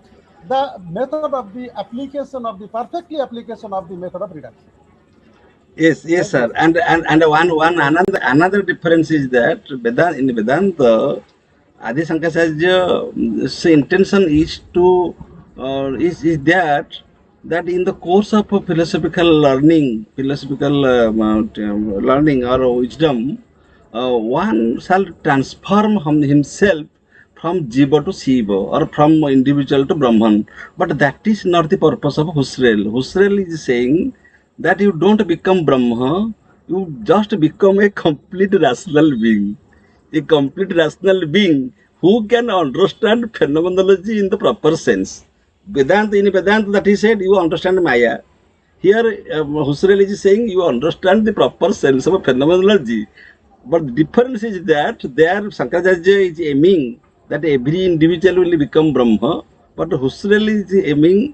the method of the application of the perfectly application of the method of reduction. Yes, yes, Thank you, sir. sir. And one another difference is that in Vedanta, Adi Sankaracharya's intention is to is that in the course of a philosophical learning or wisdom, one shall transform himself from Jiva to Shiva, or from individual to Brahman. But that is not the purpose of Husserl. Husserl is saying that you don't become Brahma, you just become a complete rational being. A complete rational being who can understand phenomenology in the proper sense. Vedanta, in Vedanta, that he said, you understand Maya. Here, Husserl is saying you understand the proper sense of phenomenology. But the difference is that there Shankaracharya is aiming that every individual will become Brahma, but Husserl is aiming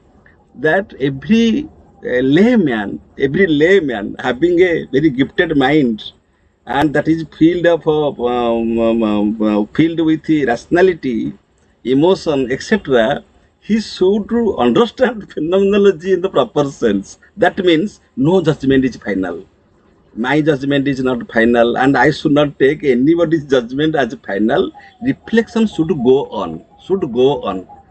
that every layman having a very gifted mind, and that is filled with rationality, emotion, etc. He should understand phenomenology in the proper sense. That means no judgment is final. My judgment is not final, and I should not take anybody's judgment as final. Reflection should go on,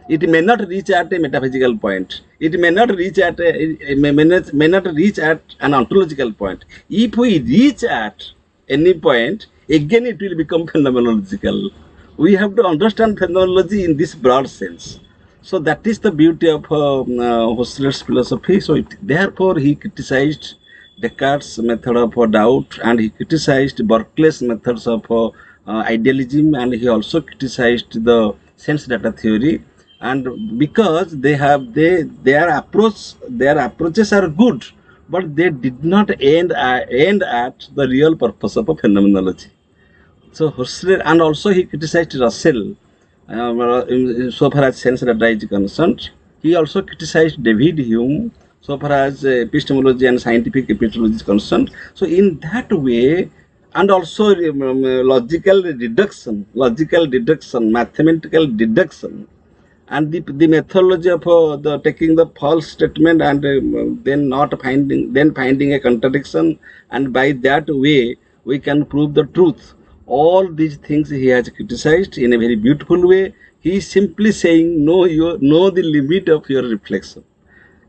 It may not reach at a metaphysical point. It may not reach at may not reach at an ontological point. If we reach at any point, again it will become phenomenological. We have to understand phenomenology in this broad sense. So that is the beauty of Husserl's philosophy. Therefore, he criticized Descartes' method of doubt, and he criticized Berkeley's methods of idealism, and he also criticized the sense data theory. And because their approaches are good, but they did not end at the real purpose of a phenomenology. So Husserl, and also he criticized Russell, so far as sense data is concerned. He also criticized David Hume, so far as epistemology and scientific epistemology is concerned. So in that way, and also logical deduction, mathematical deduction, and the methodology of the taking the false statement and then finding a contradiction, and by that way we can prove the truth. All these things he has criticized in a very beautiful way. He is simply saying, know the limit of your reflection.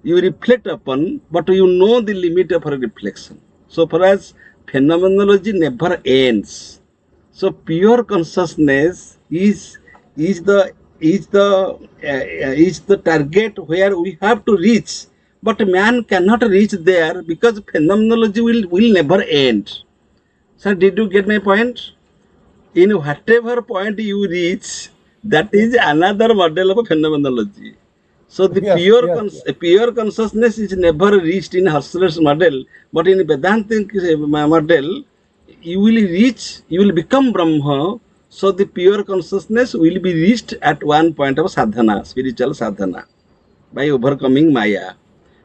You reflect upon, but you know the limit of your reflection. So far as phenomenology never ends. So pure consciousness is the is the target where we have to reach, but man cannot reach there because phenomenology will never end. Sir, did you get my point? In whatever point you reach, that is another model of phenomenology. So the pure consciousness is never reached in Husserl's model, but in Vedantic model, you will become Brahma. So the pure consciousness will be reached at one point of sadhana, spiritual sadhana, by overcoming Maya.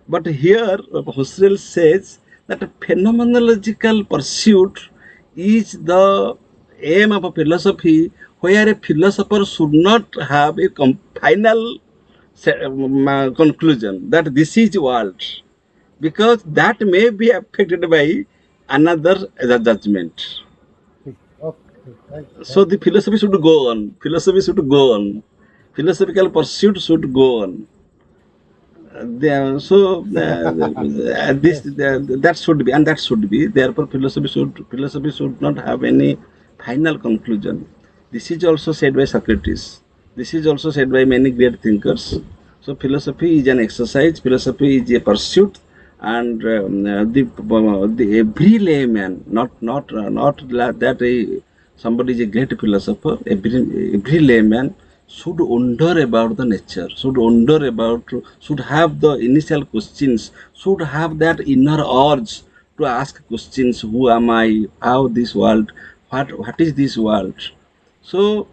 But here Husserl says that a phenomenological pursuit is the aim of a philosophy, where a philosopher should not have a final conclusion that this is world, because that may be affected by another judgment. So the philosophy should go on. Philosophical pursuit should go on. That should be, and that should be. Therefore, philosophy should not have any final conclusion. This is also said by Socrates. This is also said by many great thinkers. So philosophy is an exercise. Philosophy is a pursuit, and the every layman, not that somebody is a great philosopher. Every layman should wonder about the nature, should have the initial questions, should have that inner urge to ask questions: who am I? How this world? What is this world? So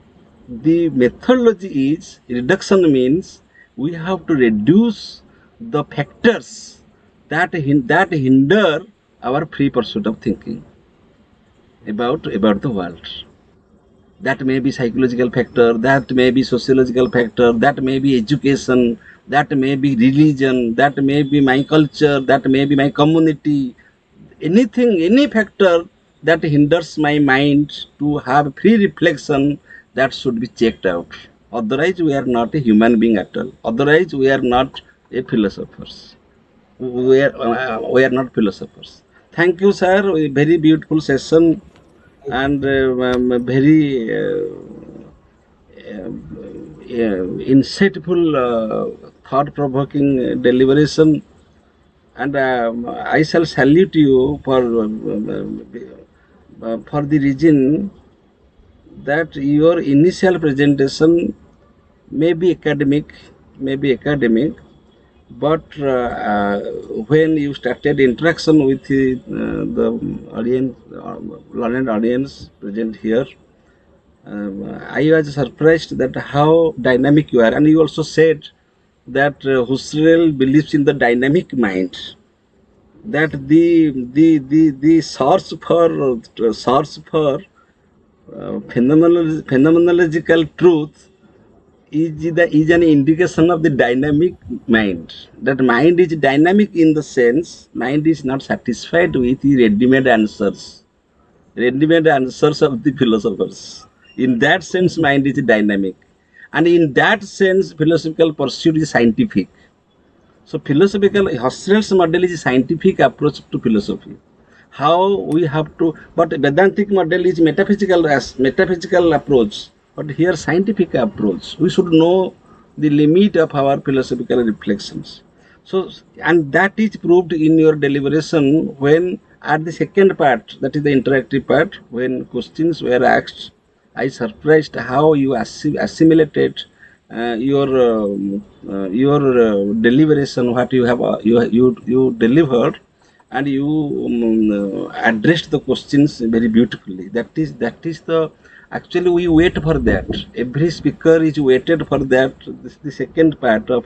the methodology is reduction, means we have to reduce the factors that hinder our free pursuit of thinking about the world. That may be psychological factor, that may be sociological factor, that may be education, that may be religion, that may be my culture, that may be my community. Anything, any factor that hinders my mind to have free reflection, that should be checked out. Otherwise, we are not a human being at all. Otherwise, we are not a philosophers. We are not philosophers. Thank you, sir. A very beautiful session, and very insightful, thought-provoking deliberation. And I shall salute you for the reason that your initial presentation may be academic, but when you started interaction with the audience, learned audience present here, I was surprised that how dynamic you are, and you also said that Husserl believes in the dynamic mind. That the source for phenomenological truth is an indication of the dynamic mind. That mind is dynamic in the sense mind is not satisfied with the ready-made answers of the philosophers. In that sense, mind is dynamic, and in that sense, philosophical pursuit is scientific. So philosophical Husserl's model is a scientific approach to philosophy. How we have to, but Vedantic model is metaphysical as metaphysical approach. But here scientific approach. We should know the limit of our philosophical reflections. So and that is proved in your deliberation when at the second part, that is the interactive part, when questions were asked, I surprised how you assimilated your deliberation, what you have you delivered, and you addressed the questions very beautifully. That is the actually we wait for that. Every speaker is waited for that. This is the second part of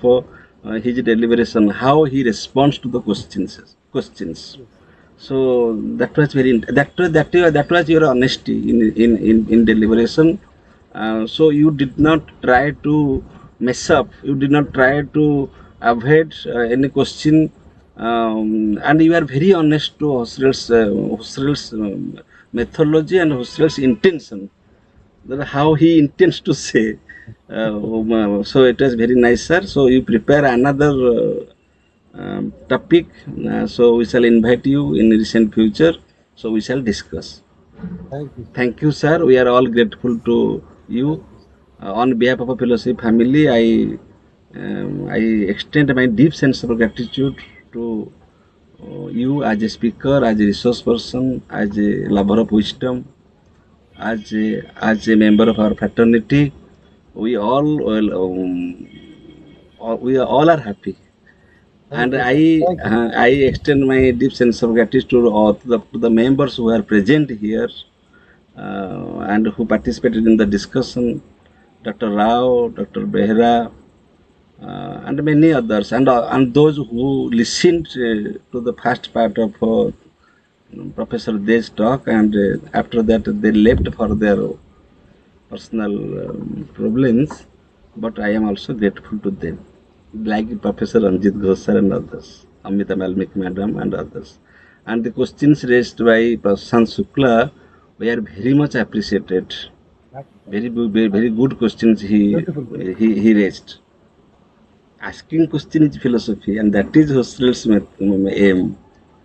his deliberation, how he responds to the questions. So that was that was your honesty in deliberation. So you did not try to mess up. You did not try to avoid any question, and you are very honest to Husserl's methodology and Husserl's intention. That how he intends to say. So it was very nice, sir. So you prepare another topic. So we shall invite you in recent future. So we shall discuss. Thank you. Thank you, sir. We are all grateful to you. On behalf of a philosophy family, I extend my deep sense of gratitude to you as a speaker, as a resource person, as a lover of wisdom, as a member of our fraternity. We all are happy, Thank and you, I sir. Thank you. I extend my deep sense of gratitude to the members who are present here and who participated in the discussion, Dr. Rao, Dr. Behra, and many others, and those who listened to the first part of Professor Day's talk, and after that they left for their personal problems. But I am also grateful to them, like Professor Ranjit Ghosh sir and others, Amita Malmik madam and others. And the questions raised by Prashant Shukla were very much appreciated. Very good questions Beautiful, beautiful. he raised. Asking question is philosophy, and that is Husserl's aim.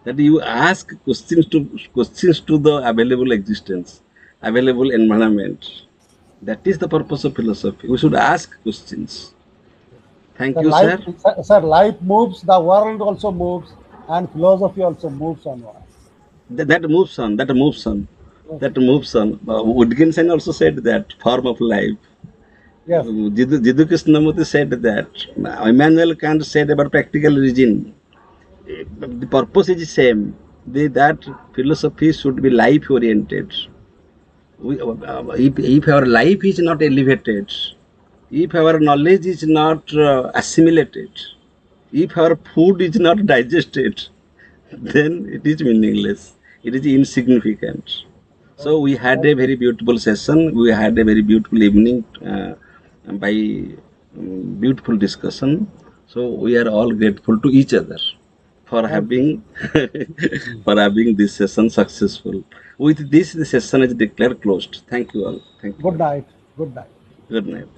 That you ask questions to the available existence, available environment. That is the purpose of philosophy. We should ask questions. Thank Sir, you, life, sir. life moves, the world also moves, and philosophy also moves onward. That moves on. That moves on. Yes, That moves on. Wittgenstein also said that form of life. yes, Jiddu Krishnamurti said that. Immanuel Kant said about practical reason. The purpose is the same. That philosophy should be life oriented. If our life is not elevated, if our knowledge is not assimilated, if our food is not digested, then it is meaningless. It is insignificant. So we had a very beautiful session. We had a very beautiful evening by beautiful discussion. So we are all grateful to each other for having for having this session successful. With this, the session is declared closed. Thank you all. Thank you. good night. Good night. Good night.